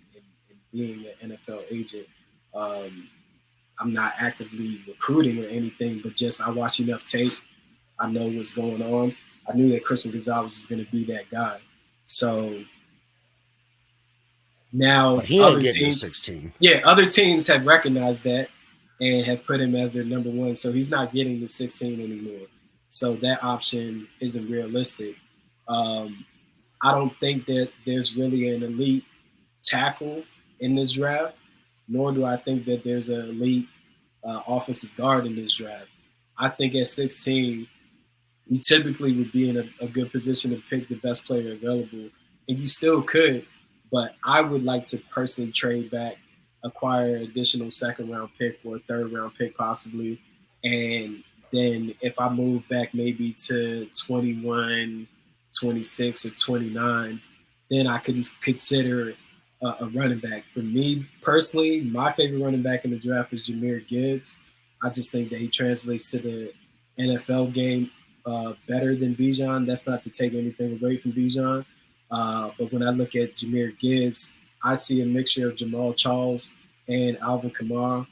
being an NFL agent. I'm not actively recruiting or anything, but just I watch enough tape. I know what's going on. I knew that Christian Gonzalez was going to be that guy. So now other teams, 16. Yeah, other teams have recognized that and have put him as their number one. So he's not getting the 16 anymore. So that option isn't realistic. I don't think that there's really an elite tackle in this draft, nor do I think that there's an elite offensive guard in this draft. I think at 16, you typically would be in a good position to pick the best player available, and you still could, but I would like to personally trade back, acquire additional second-round pick or a third-round pick possibly, and then if I move back maybe to 21, 26, or 29, then I could consider a running back. For me personally, my favorite running back in the draft is Jahmyr Gibbs. I just think that he translates to the NFL game better than Bijan. That's not to take anything away from Bijan. But when I look at Jahmyr Gibbs, I see a mixture of Jamal Charles and Alvin Kamara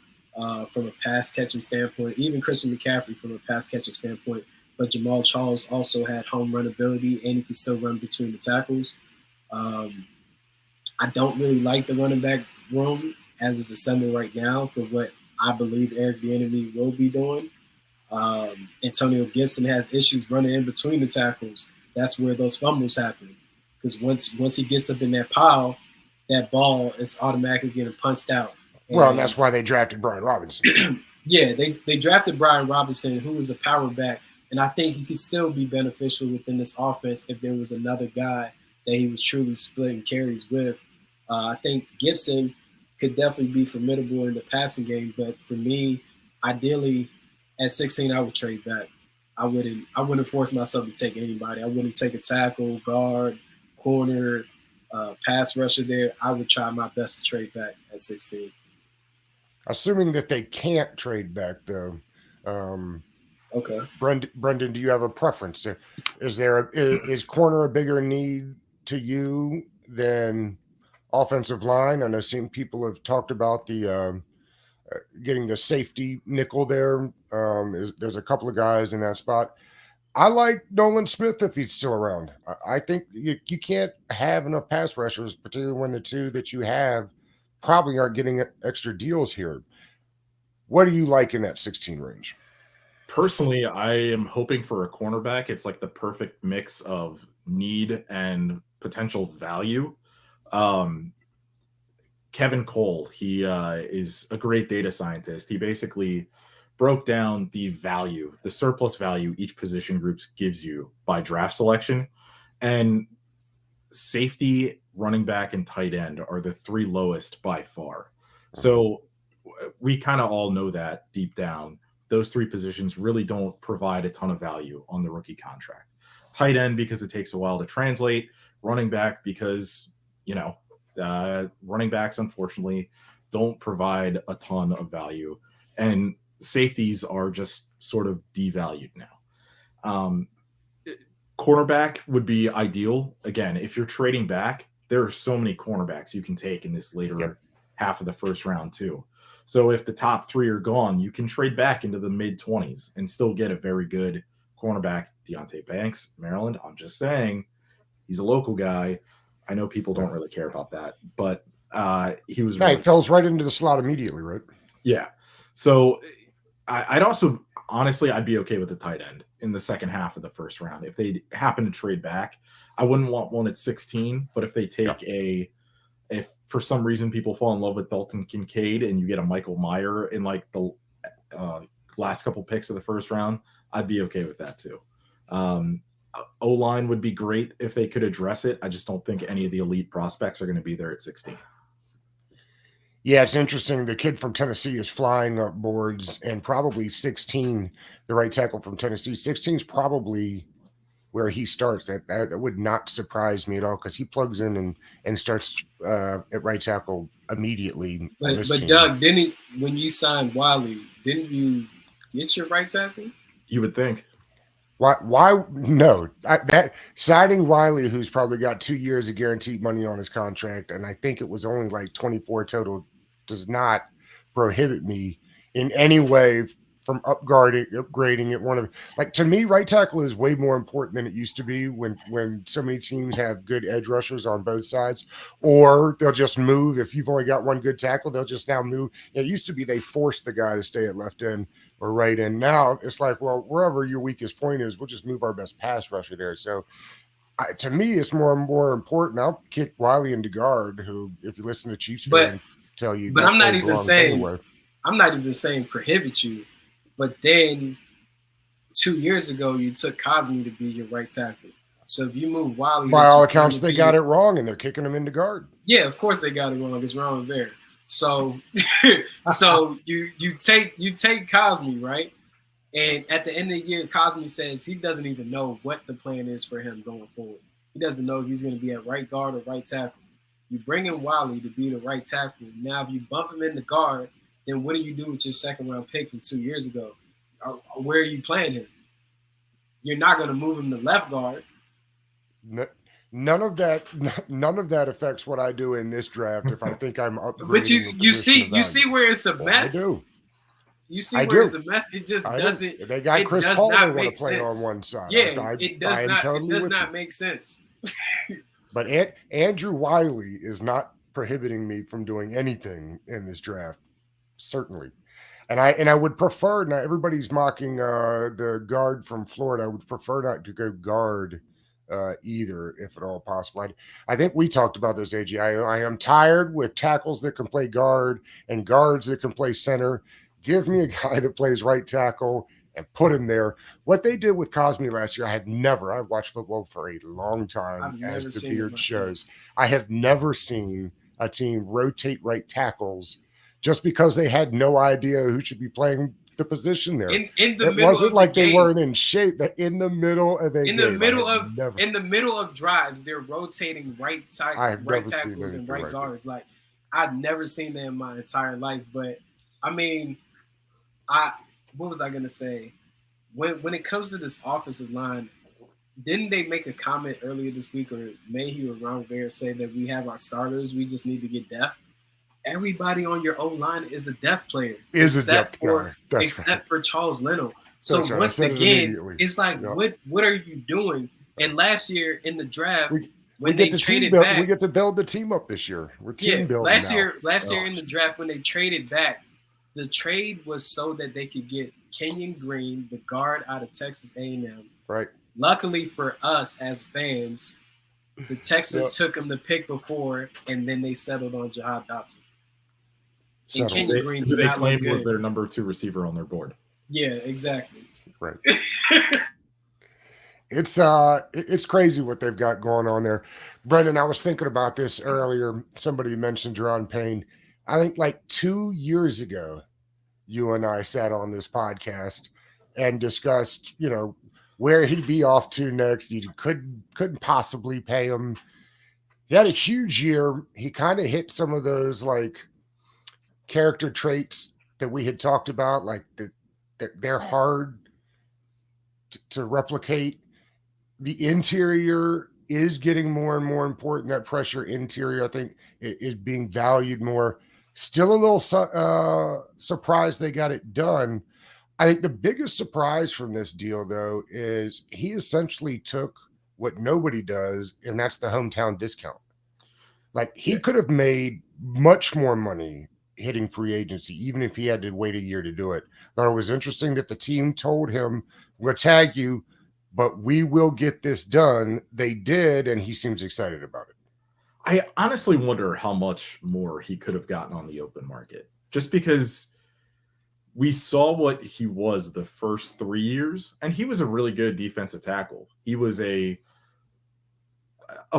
from a pass-catching standpoint, even Christian McCaffrey from a pass-catching standpoint. But Jamal Charles also had home run ability, and he can still run between the tackles. I don't really like the running back room as it's assembled right now for what I believe Eric Bieniemy will be doing. Antonio Gibson has issues running in between the tackles. That's where those fumbles happen. Because once he gets up in that pile, that ball is automatically getting punched out. Well, and that's why they drafted Brian Robinson. Yeah, they drafted Brian Robinson, who was a power back, and I think he could still be beneficial within this offense if there was another guy that he was truly splitting carries with. I think Gibson could definitely be formidable in the passing game, but for me, ideally, at 16, I would trade back. I wouldn't force myself to take anybody. I wouldn't take a tackle, guard, corner, pass rusher there. I would try my best to trade back at 16. assuming that they can't trade back though. Okay. Brendan, do you have a preference? Is corner a bigger need to you than offensive line? I know some people have talked about the getting the safety nickel there. There's a couple of guys in that spot. I like Nolan Smith if he's still around. I think you can't have enough pass rushers, particularly when the two that you have probably aren't getting extra deals here. What do you like in that 16 range? Personally, I am hoping for a cornerback. It's like the perfect mix of need and potential value. Kevin Cole, he is a great data scientist. He basically broke down the value, the surplus value each position group gives you by draft selection. And safety, running back, and tight end are the three lowest by far. So we kind of all know that deep down. Those three positions really don't provide a ton of value on the rookie contract. Tight end because it takes a while to translate. Running back because, running backs, unfortunately, don't provide a ton of value. And safeties are just sort of devalued now. Cornerback would be ideal. Again, if you're trading back, there are so many cornerbacks you can take in this later half of the first round too. So if the top three are gone, you can trade back into the mid-20s and still get a very good cornerback. Deonte Banks, Maryland. I'm just saying, he's a local guy. I know people don't really care about that, but he was. He falls right into the slot immediately, right? Yeah. So I'd also, honestly, I'd be okay with the tight end in the second half of the first round. If they happen to trade back, I wouldn't want one at 16, but if they take if for some reason people fall in love with Dalton Kincaid and you get a Michael Mayer in like the last couple picks of the first round, I'd be okay with that too. O-line would be great if they could address it. I just don't think any of the elite prospects are going to be there at 16. Yeah, it's interesting. The kid from Tennessee is flying up boards, and probably 16, the right tackle from Tennessee, 16 is probably where he starts. That would not surprise me at all because he plugs in and starts at right tackle immediately. But Doug, when you signed Wiley, didn't you get your right tackle? You would think. Why? No, that signing Wiley, who's probably got 2 years of guaranteed money on his contract, and I think it was only like 24 total, does not prohibit me in any way from upgrading it. To me, right tackle is way more important than it used to be when so many teams have good edge rushers on both sides, or they'll just move. If you've only got one good tackle, they'll just now move. It used to be they forced the guy to stay at left end or right end. Now it's like, well, wherever your weakest point is, we'll just move our best pass rusher there. So to me, it's more and more important. I'll kick Wiley into guard, who, if you listen to Chiefs fans, tell you. But I'm not even saying prohibit you. But then 2 years ago, you took Cosme to be your right tackle. So if you move Wiley, by all accounts, they got it wrong, and they're kicking him into guard. Yeah, of course they got it wrong. It's wrong there. So, you take Cosme, right? And at the end of the year, Cosme says he doesn't even know what the plan is for him going forward. He doesn't know if he's going to be at right guard or right tackle. You bring in Wiley to be the right tackle. Now, if you bump him in the guard, then what do you do with your second round pick from 2 years ago? Where are you playing him? You're not going to move him to left guard. None of that affects what I do in this draft. If I think I'm upgrading, but you see where it's a mess. I do. You see where it's a mess. It just doesn't. They got Chris Paul. They want to play on one side. Yeah, it does not make sense. But Andrew Wiley is not prohibiting me from doing anything in this draft. Certainly. And I would prefer, now everybody's mocking the guard from Florida. I would prefer not to go guard either, if at all possible. I think we talked about this, AG. I am tired with tackles that can play guard and guards that can play center. Give me a guy that plays right tackle and put him there. What they did with Cosme last year, I've watched football for a long time, as the beard shows. I have never seen a team rotate right tackles just because they had no idea who should be playing the position there. It wasn't like they weren't in shape. That in the middle of in the middle of drives, they're rotating right tackles and right guards. Like, I've never seen that in my entire life. But I mean, what was I gonna say? When it comes to this offensive line, didn't they make a comment earlier this week, or Mayhew or Ron Rivera said that we have our starters, we just need to get depth? Everybody on your O line is a depth player, Is a depth guy. That's except right. for Charles Leno. So That's right. I once said it again, immediately. it's like, Yep. what are you doing? And last year in the draft, We when get they the team traded built. back, We get to build the team up this year. We're team building last now. year in the draft when they traded back, the trade was so that they could get Kenyon Green, the guard out of Texas A&M. Right. Luckily for us as fans, the Texans took him the pick before, and then they settled on Jahad Dotson. And Kenyon Green, who they claimed was their number 2 receiver on their board. Yeah, exactly. Right. It's crazy what they've got going on there. Brendan, I was thinking about this earlier. Somebody mentioned Daron Payne. I think like 2 years ago, you and I sat on this podcast and discussed, where he'd be off to next. You couldn't possibly pay him. He had a huge year. He kind of hit some of those like character traits that we had talked about, like they're hard to replicate. The interior is getting more and more important. That pressure interior, I think, is being valued more. Still a little surprised they got it done. I think the biggest surprise from this deal, though, is he essentially took what nobody does, and that's the hometown discount. Like, he could have made much more money hitting free agency, even if he had to wait a year to do it. I thought it was interesting that the team told him, we'll tag you, but we will get this done. They did, and he seems excited about it. I honestly wonder how much more he could have gotten on the open market, just because we saw what he was the first 3 years, and he was a really good defensive tackle. He was a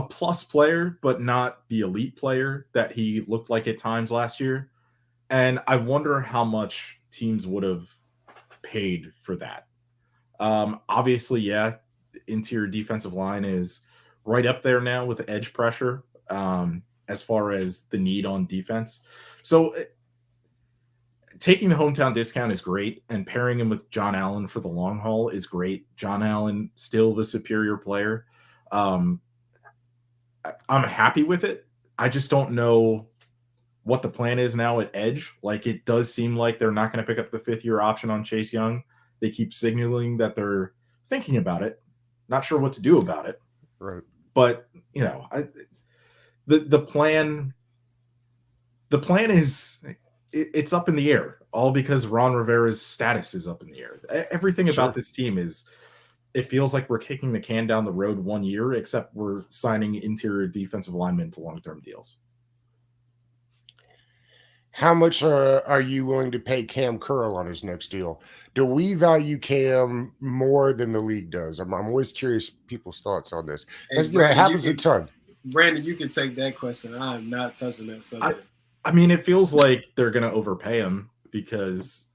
plus player, but not the elite player that he looked like at times last year. And I wonder how much teams would have paid for that. Obviously, yeah, the interior defensive line is right up there now with edge pressure as far as the need on defense. So taking the hometown discount is great, and pairing him with John Allen for the long haul is great. John Allen, still the superior player. I'm happy with it. I just don't know what the plan is now at edge. Like, it does seem like they're not going to pick up the 5th-year option on Chase Young. They keep signaling that they're thinking about it. Not sure what to do about it. Right. But, the plan is, it's up in the air, all because Ron Rivera's status is up in the air. Everything about this team is, it feels like we're kicking the can down the road 1 year, except we're signing interior defensive linemen to long-term deals. How much are you willing to pay Cam Curl on his next deal? Do we value Cam more than the league does? I'm always curious people's thoughts on this. It happens a ton. Brandon, you can take that question. I'm not touching that subject. I mean, it feels like they're going to overpay him because,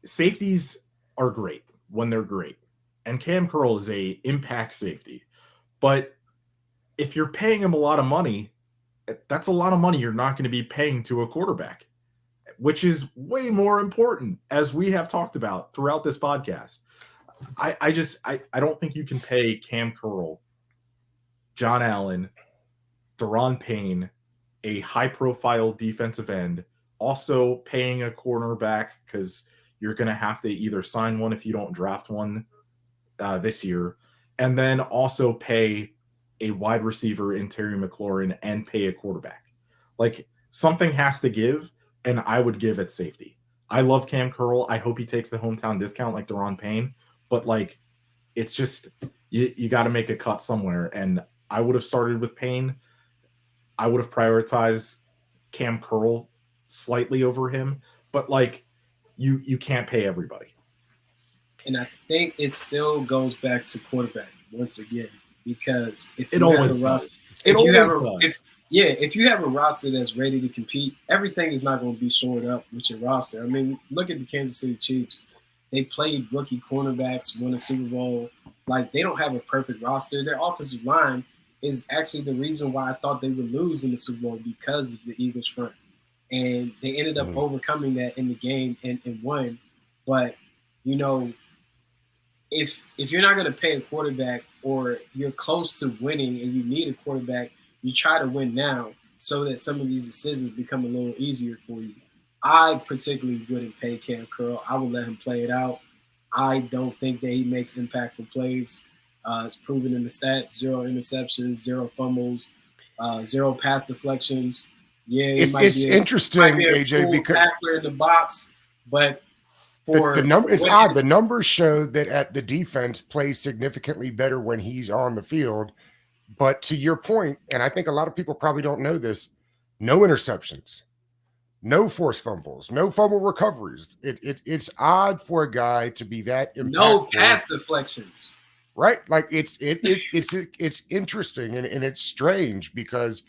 safeties are great when they're great. And Cam Curl is a impact safety. But if you're paying him a lot of money, that's a lot of money you're not going to be paying to a quarterback, which is way more important, as we have talked about throughout this podcast. I don't think you can pay Cam Curl, John Allen, Daron Payne, a high-profile defensive end, also paying a cornerback, because you're going to have to either sign one if you don't draft one this year, and then also pay a wide receiver in Terry McLaurin and pay a quarterback. Like, something has to give, and I would give at safety. I love Cam Curl. I hope he takes the hometown discount like Daron Payne, but like, it's just, you got to make a cut somewhere. And I would have started with Payne. I would have prioritized Cam Curl slightly over him, but like, you can't pay everybody. And I think it still goes back to quarterback once again. Because if it you always have a roster, if you have a roster that's ready to compete, everything is not going to be shored up with your roster. I mean, look at the Kansas City Chiefs. They played rookie cornerbacks, won a Super Bowl. Like, they don't have a perfect roster. Their offensive line is actually the reason why I thought they would lose in the Super Bowl, because of the Eagles front. and they ended up Mhm. overcoming that in the game and won. But you know, if you're not going to pay a quarterback or you're close to winning and you need a quarterback, you try to win now so that some of these decisions become a little easier for you. I particularly wouldn't pay Cam Curl. I would let him play it out. I don't think that he makes impactful plays. It's proven in the stats: 0 interceptions, 0 fumbles, 0 pass deflections. Yeah, he It's might interesting, be a AJ, cool because tackler in the box, but the for number, it's what odd. his The numbers show that at the defense plays significantly better when he's on the field. But to your point, and I think a lot of people probably don't know this, no interceptions, no forced fumbles, no fumble recoveries. It's odd for a guy to be that no impactful, pass deflections. right? Like it's interesting and it's strange because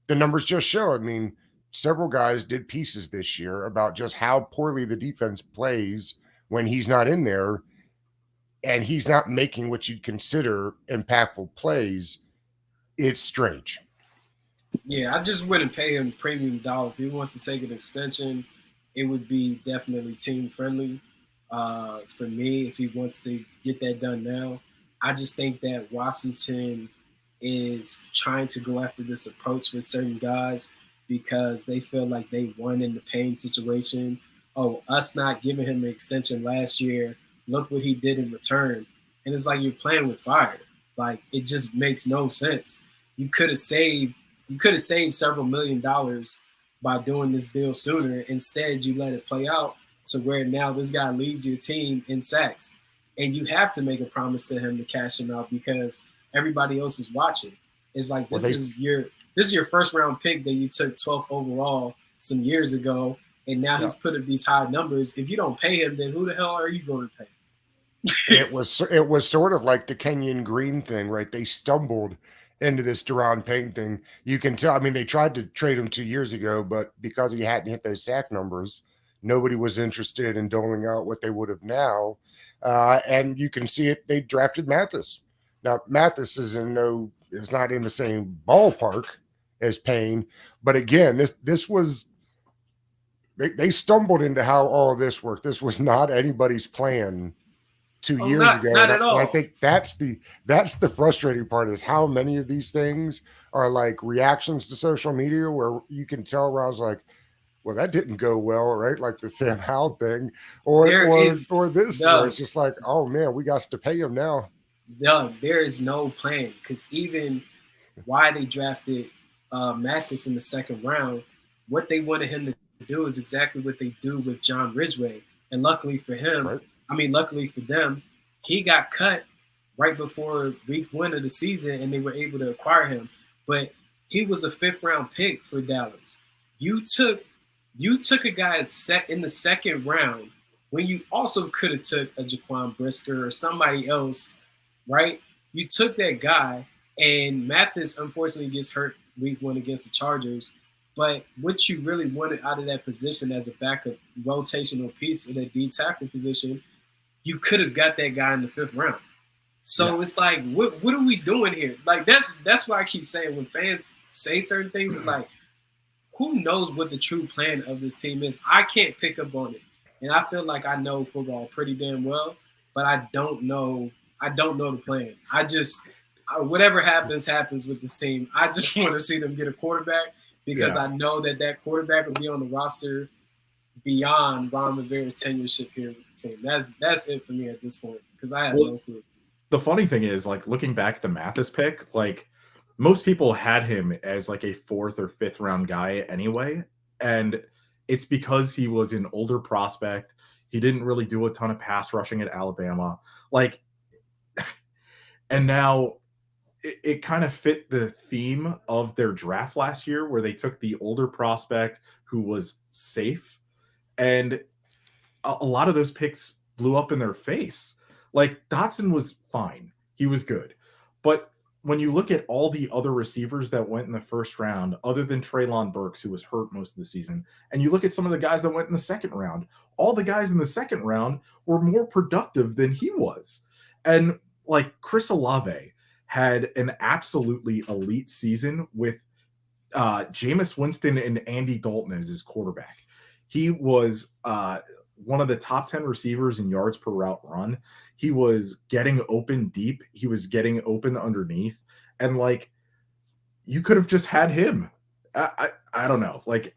the numbers just show. I mean, several guys did pieces this year about just how poorly the defense plays when he's not in there and he's not making what you'd consider impactful plays. It's strange. Yeah, I just wouldn't pay him premium dollar. If he wants to take an extension, it would be definitely team friendly. For me, if he wants to get that done now, I just think that Washington is trying to go after this approach with certain guys because they feel like they won in the pain situation. Oh, us not giving him the extension last year, look what he did in return. And it's like you're playing with fire. Like it just makes no sense. You could have saved several $1,000,000 by doing this deal sooner. Instead, you let it play out to where now this guy leads your team in sacks. And you have to make a promise to him to cash him out because everybody else is watching. It's like Well, this is your first round pick that you took 12th overall some years ago, and now he's put up these high numbers. If you don't pay him, then who the hell are you going to pay? it was sort of like the Kenyon Green thing, right? They stumbled into this Deron Payne thing. You can tell. I mean, they tried to trade him 2 years ago, but because he hadn't hit those sack numbers, nobody was interested in doling out what they would have now. And you can see it. They drafted Mathis. Now Mathis is not in the same ballpark as Payne, but again, this was they stumbled into how all of this worked. This was not anybody's plan 2 years ago, Not and at I all. think that's the frustrating part is how many of these things are like reactions to social media where you can tell where I was like, well, that didn't go well, right? Like the Sam Howell thing, There is or this, where Doug, it's just like, oh man, we got to pay him now. there is no plan because even why they drafted Mathis in the second round, what they wanted him to do is exactly what they do with John Ridgeway. And luckily for him, Right? luckily for them, he got cut right before week 1 of the season and they were able to acquire him. But he was a 5th round pick for Dallas. You took a guy set in the second round when you also could have took a Jaquan Brisker or somebody else, right? You took that guy, and Mathis unfortunately gets hurt week 1 against the Chargers. But what you really wanted out of that position as a backup rotational piece in that D tackle position, you could have got that guy in the 5th round. So it's like, what are we doing here? Like that's why I keep saying when fans say certain things, it's like, who knows what the true plan of this team is? I can't pick up on it, and I feel like I know football pretty damn well, but I don't know the plan. Whatever happens with this team. I just want to see them get a quarterback because I know that quarterback will be on the roster beyond Ron Rivera's tenureship here with the team. That's it for me at this point because I have no clue. The funny thing is, like, looking back at the Mathis pick, like, most people had him as like a 4th or 5th round guy anyway. And it's because he was an older prospect. He didn't really do a ton of pass rushing at Alabama. Like, and now it kind of fit the theme of their draft last year where they took the older prospect who was safe. And a lot of those picks blew up in their face. Like, Dotson was fine. He was good. But when you look at all the other receivers that went in the 1st round, other than Treylon Burks, who was hurt most of the season, and you look at some of the guys that went in the 2nd round, all the guys in the 2nd round were more productive than he was. And like Chris Olave had an absolutely elite season with Jameis Winston and Andy Dalton as his quarterback. He was one of the top 10 receivers in yards per route run. He was getting open deep. He was getting open underneath. And like, you could have just had him. I don't know. Like,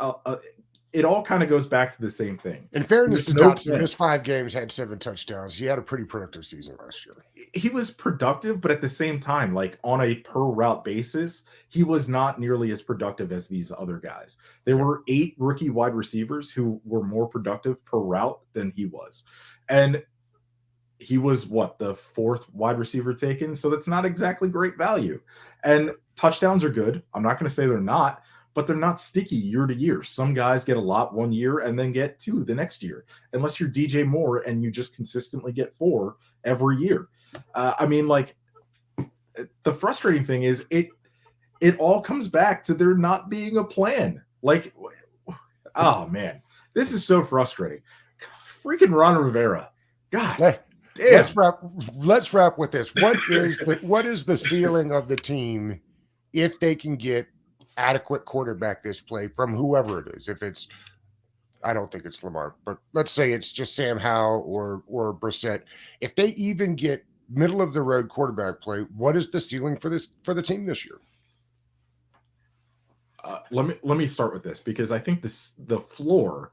it all kind of goes back to the same thing. In fairness to Dotson, missed 5 games, had 7 touchdowns. He had a pretty productive season last year. He was productive, but at the same time, like on a per route basis, he was not nearly as productive as these other guys. There were 8 rookie wide receivers who were more productive per route than he was. And he was the 4th wide receiver taken. So that's not exactly great value. And touchdowns are good. I'm not going to say they're not, but they're not sticky year to year. Some guys get a lot one year and then get 2 the next year, unless you're DJ Moore and you just consistently get 4 every year. I mean, like, the frustrating thing is it all comes back to there not being a plan. Like, oh man, this is so frustrating. Freaking Ron Rivera. God. Damn. Let's wrap with this. What is the ceiling of the team if they can get adequate quarterback this play from whoever it is? If it's, I don't think it's Lamar, but let's say it's just Sam Howell or Brissett. If they even get middle of the road quarterback play, what is the ceiling for the team this year? Let me start with this, because I think the floor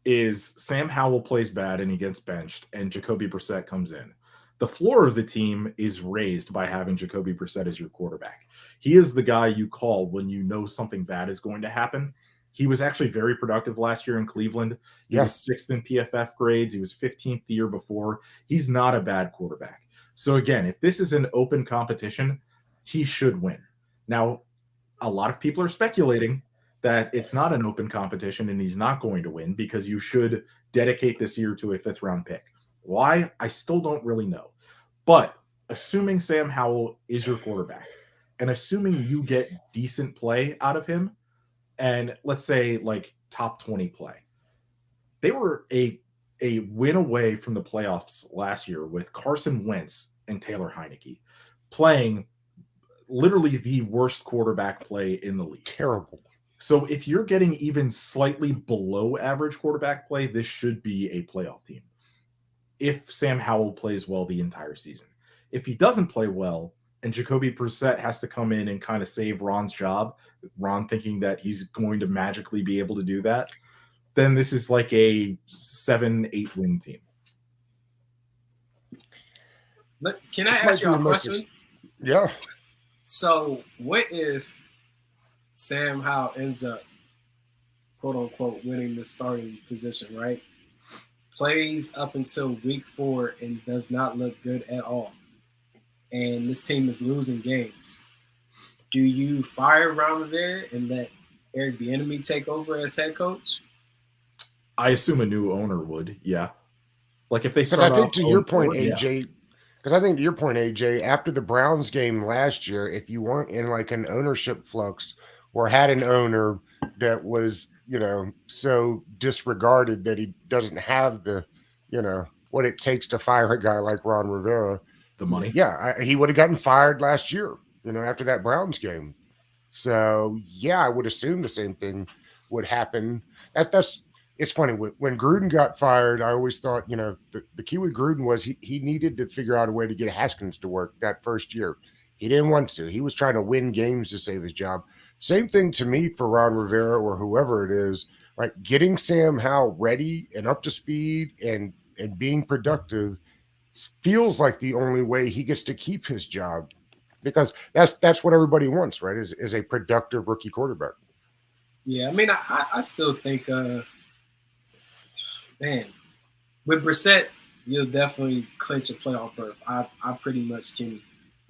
is Sam Howell plays bad and he gets benched and Jacoby Brissett comes in. The floor of the team is raised by having Jacoby Brissett as your quarterback. He is the guy you call when you know something bad is going to happen. He was actually very productive last year in Cleveland. He was 6th in PFF grades. He was 15th the year before. He's not a bad quarterback. So again, if this is an open competition, he should win. Now, a lot of people are speculating that it's not an open competition and he's not going to win because you should dedicate this year to a 5th round pick. Why? I still don't really know. But assuming Sam Howell is your quarterback and assuming you get decent play out of him, and let's say like top 20 play, they were a win away from the playoffs last year with Carson Wentz and Taylor Heineke playing literally the worst quarterback play in the league. Terrible. So if you're getting even slightly below average quarterback play, this should be a playoff team. If Sam Howell plays well the entire season. If he doesn't play well and Jacoby Brissett has to come in and kind of save Ron's job, Ron thinking that he's going to magically be able to do that, then this is like a 7-8 win team. But can I ask you a question? Yeah. So what if Sam Howell ends up, quote unquote, winning the starting position, right? Plays up until week 4 and does not look good at all. And this team is losing games. Do you fire Ron Rivera and let Eric Bieniemy take over as head coach? I assume a new owner would, yeah. Like if they start Because I think to your point, AJ, after the Browns game last year, if you weren't in like an ownership flux or had an owner that was, so disregarded that he doesn't have the, what it takes to fire a guy like Ron Rivera. The money. Yeah, he would have gotten fired last year, after that Browns game. So, yeah, I would assume the same thing would happen. It's funny. When Gruden got fired, I always thought, the key with Gruden was he needed to figure out a way to get Haskins to work that first year. He didn't want to. He was trying to win games to save his job. Same thing to me for Ron Rivera or whoever it is, like getting Sam Howell ready and up to speed and being productive feels like the only way he gets to keep his job, because that's what everybody wants, right? Is a productive rookie quarterback. Yeah, I mean, I still think, man, with Brissett, you'll definitely clinch a playoff berth. I pretty much can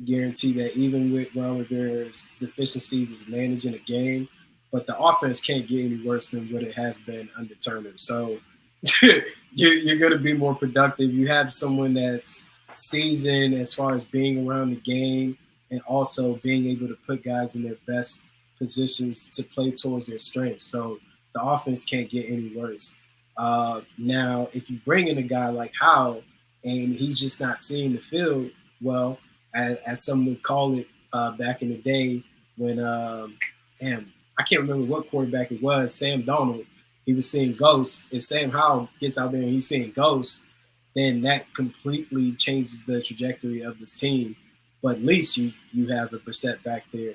guarantee that, even with Ron Rivera's deficiencies as managing a game, but the offense can't get any worse than what it has been under Turner. So you're going to be more productive. You have someone that's seasoned as far as being around the game and also being able to put guys in their best positions to play towards their strengths. So the offense can't get any worse. Now, if you bring in a guy like Howell and he's just not seeing the field well, as some would call it back in the day when damn, I can't remember what quarterback it was, Sam Darnold. He was seeing ghosts. If Sam Howell gets out there and he's seeing ghosts, then that completely changes the trajectory of this team. But at least you have a Brissett back there.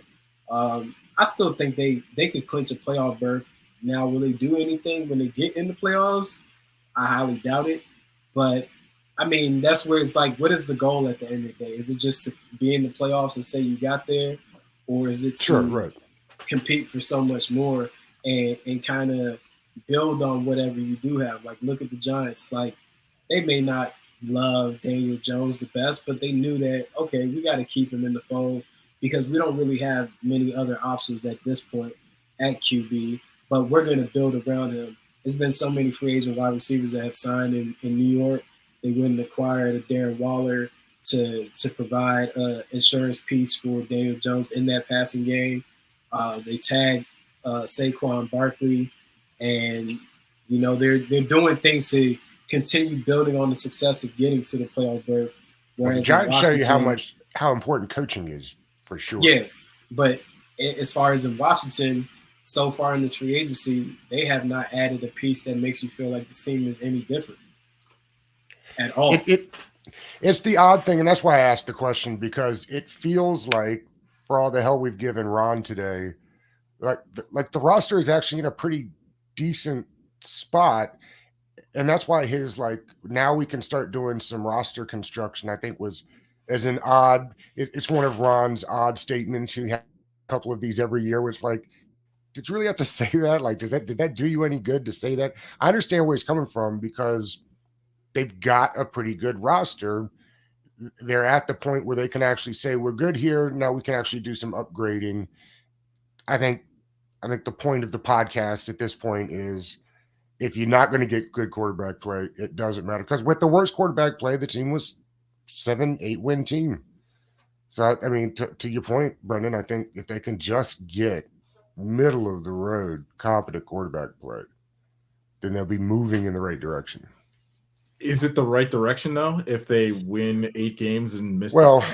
I still think they could clinch a playoff berth. Now, will they do anything when they get in the playoffs? I highly doubt it. But I mean, that's where it's like, what is the goal at the end of the day? Is it just to be in the playoffs and say you got there, or is it to compete for so much more and kind of build on whatever you do have? Like, look at the Giants. Like, they may not love Daniel Jones the best, but they knew that, okay, we got to keep him in the fold because we don't really have many other options at this point at QB, but we're going to build around him. There's been so many free agent wide receivers that have signed in New York. They wouldn't acquire a Darren Waller to provide an insurance piece for Daniel Jones in that passing game. They tagged Saquon Barkley, and you know they're doing things to continue building on the success of getting to the playoff berth. Whereas the Giants show you how important coaching is for sure. Yeah, but as far as in Washington, so far in this free agency, they have not added a piece that makes you feel like the team is any different at all. It's the odd thing, and that's why I asked the question, because it feels like, for all the hell we've given Ron today, like the roster is actually in a pretty decent spot, and that's why his now we can start doing some roster construction. I think was as an odd. It's one of Ron's odd statements. He had a couple of these every year. Where it's like, did you really have to say that? Like, did that do you any good to say that? I understand where he's coming from because they've got a pretty good roster. They're at the point where they can actually say, we're good here. Now we can actually do some upgrading. I think the point of the podcast at this point is, if you're not going to get good quarterback play, it doesn't matter. Because with the worst quarterback play, the team was 7-8 win team. So, I mean, to your point, Brendan, I think if they can just get middle of the road competent quarterback play, then they'll be moving in the right direction. Is it the right direction though if they win 8 games and miss? Well,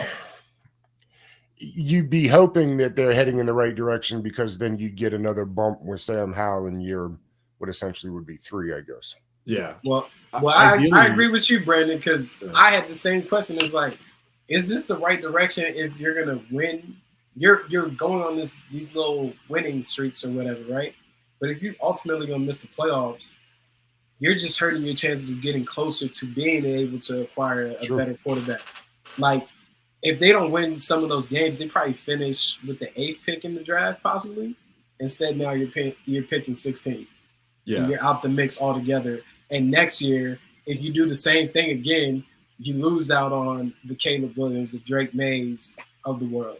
you'd be hoping that they're heading in the right direction, because then you'd get another bump with Sam Howell in year what essentially would be 3, I guess. Yeah. Well, I agree with you, Brandon, because I had the same question. It's like, is this the right direction if you're gonna win? You're going on these little winning streaks or whatever, right? But if you ultimately gonna miss the playoffs, you're just hurting your chances of getting closer to being able to acquire a better quarterback. Like, if they don't win some of those games, they probably finish with the 8th pick in the draft, possibly. Instead, now you're picking 16th. Yeah, and you're out the mix altogether. And next year, if you do the same thing again, you lose out on the Caleb Williams, the Drake Mays of the world.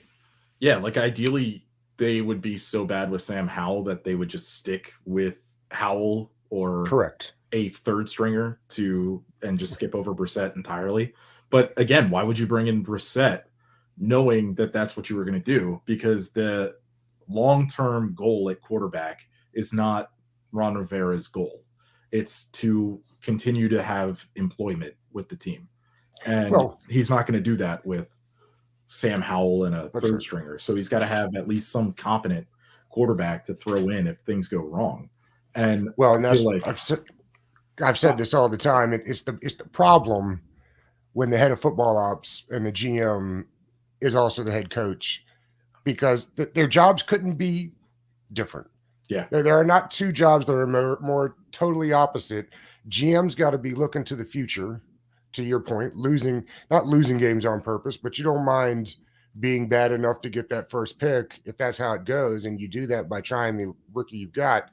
Yeah, like ideally, they would be so bad with Sam Howell that they would just stick with Howell or correct a third stringer and just skip over Brissett entirely. But again, why would you bring in Brissett knowing that that's what you were going to do? Because the long-term goal at quarterback is not Ron Rivera's goal. It's to continue to have employment with the team. And he's not going to do that with Sam Howell and a third stringer. So he's got to have at least some competent quarterback to throw in if things go wrong. And that's like I've said this all the time. It's the problem when the head of football ops and the GM is also the head coach, because their jobs couldn't be different. Yeah, there are not 2 jobs that are more totally opposite. GM's got to be looking to the future, to your point, not losing games on purpose, but you don't mind being bad enough to get that first pick if that's how it goes, and you do that by trying the rookie you've got.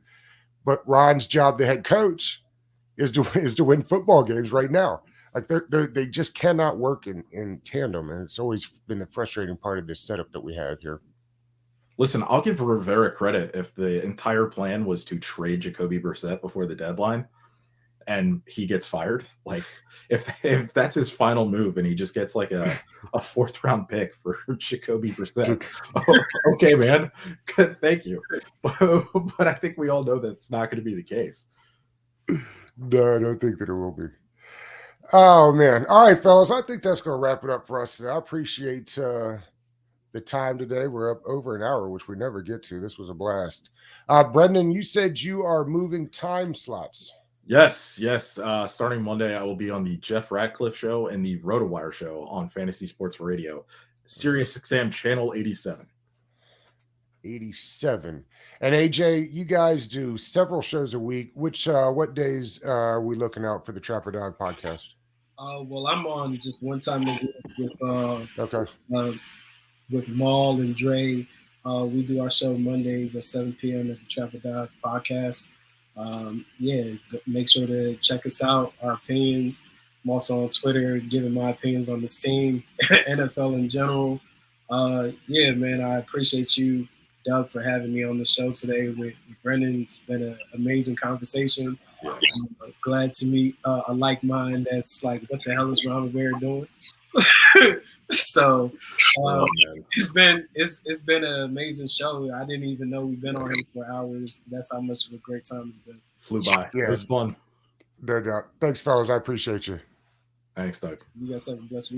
But Ron's job, the head coach, is to win football games right now. Like they just cannot work in tandem, and it's always been the frustrating part of this setup that we have here. Listen, I'll give Rivera credit if the entire plan was to trade Jacoby Brissett before the deadline and he gets fired. Like, if that's his final move and he just gets like a 4th round pick for Jacoby Brissett, okay, man, thank you. But I think we all know that's not going to be the case. No, I don't think that it will be. Oh, man. All right, fellas, I think that's going to wrap it up for us today. I appreciate the time today. We're up over an hour, which we never get to. This was a blast. Brendan, you said you are moving time slots. Yes. Starting Monday, I will be on the Jeff Ratcliffe Show and the RotoWire Show on Fantasy Sports Radio, Sirius XM Channel 87. 87. And AJ, you guys do several shows a week. Which what days are we looking out for the Trapper Dog podcast? Well, I'm on just one time a week Okay. With Maul and Dre. We do our show Mondays at 7 p.m. at the Trapper Dog podcast. Make sure to check us out, our opinions. I'm also on Twitter giving my opinions on this team, NFL in general. Man, I appreciate you, Doug, for having me on the show today with Brendan. It's been an amazing conversation. I'm glad to meet a like mind that's like, what the hell is Ron Rivera doing? So it's been an amazing show. I didn't even know we've been on here for hours. That's how much of a great time it's been. Flew by. Yeah. It was fun. No doubt. Thanks, fellas. I appreciate you. Thanks, Doug. You guys have a blessed week.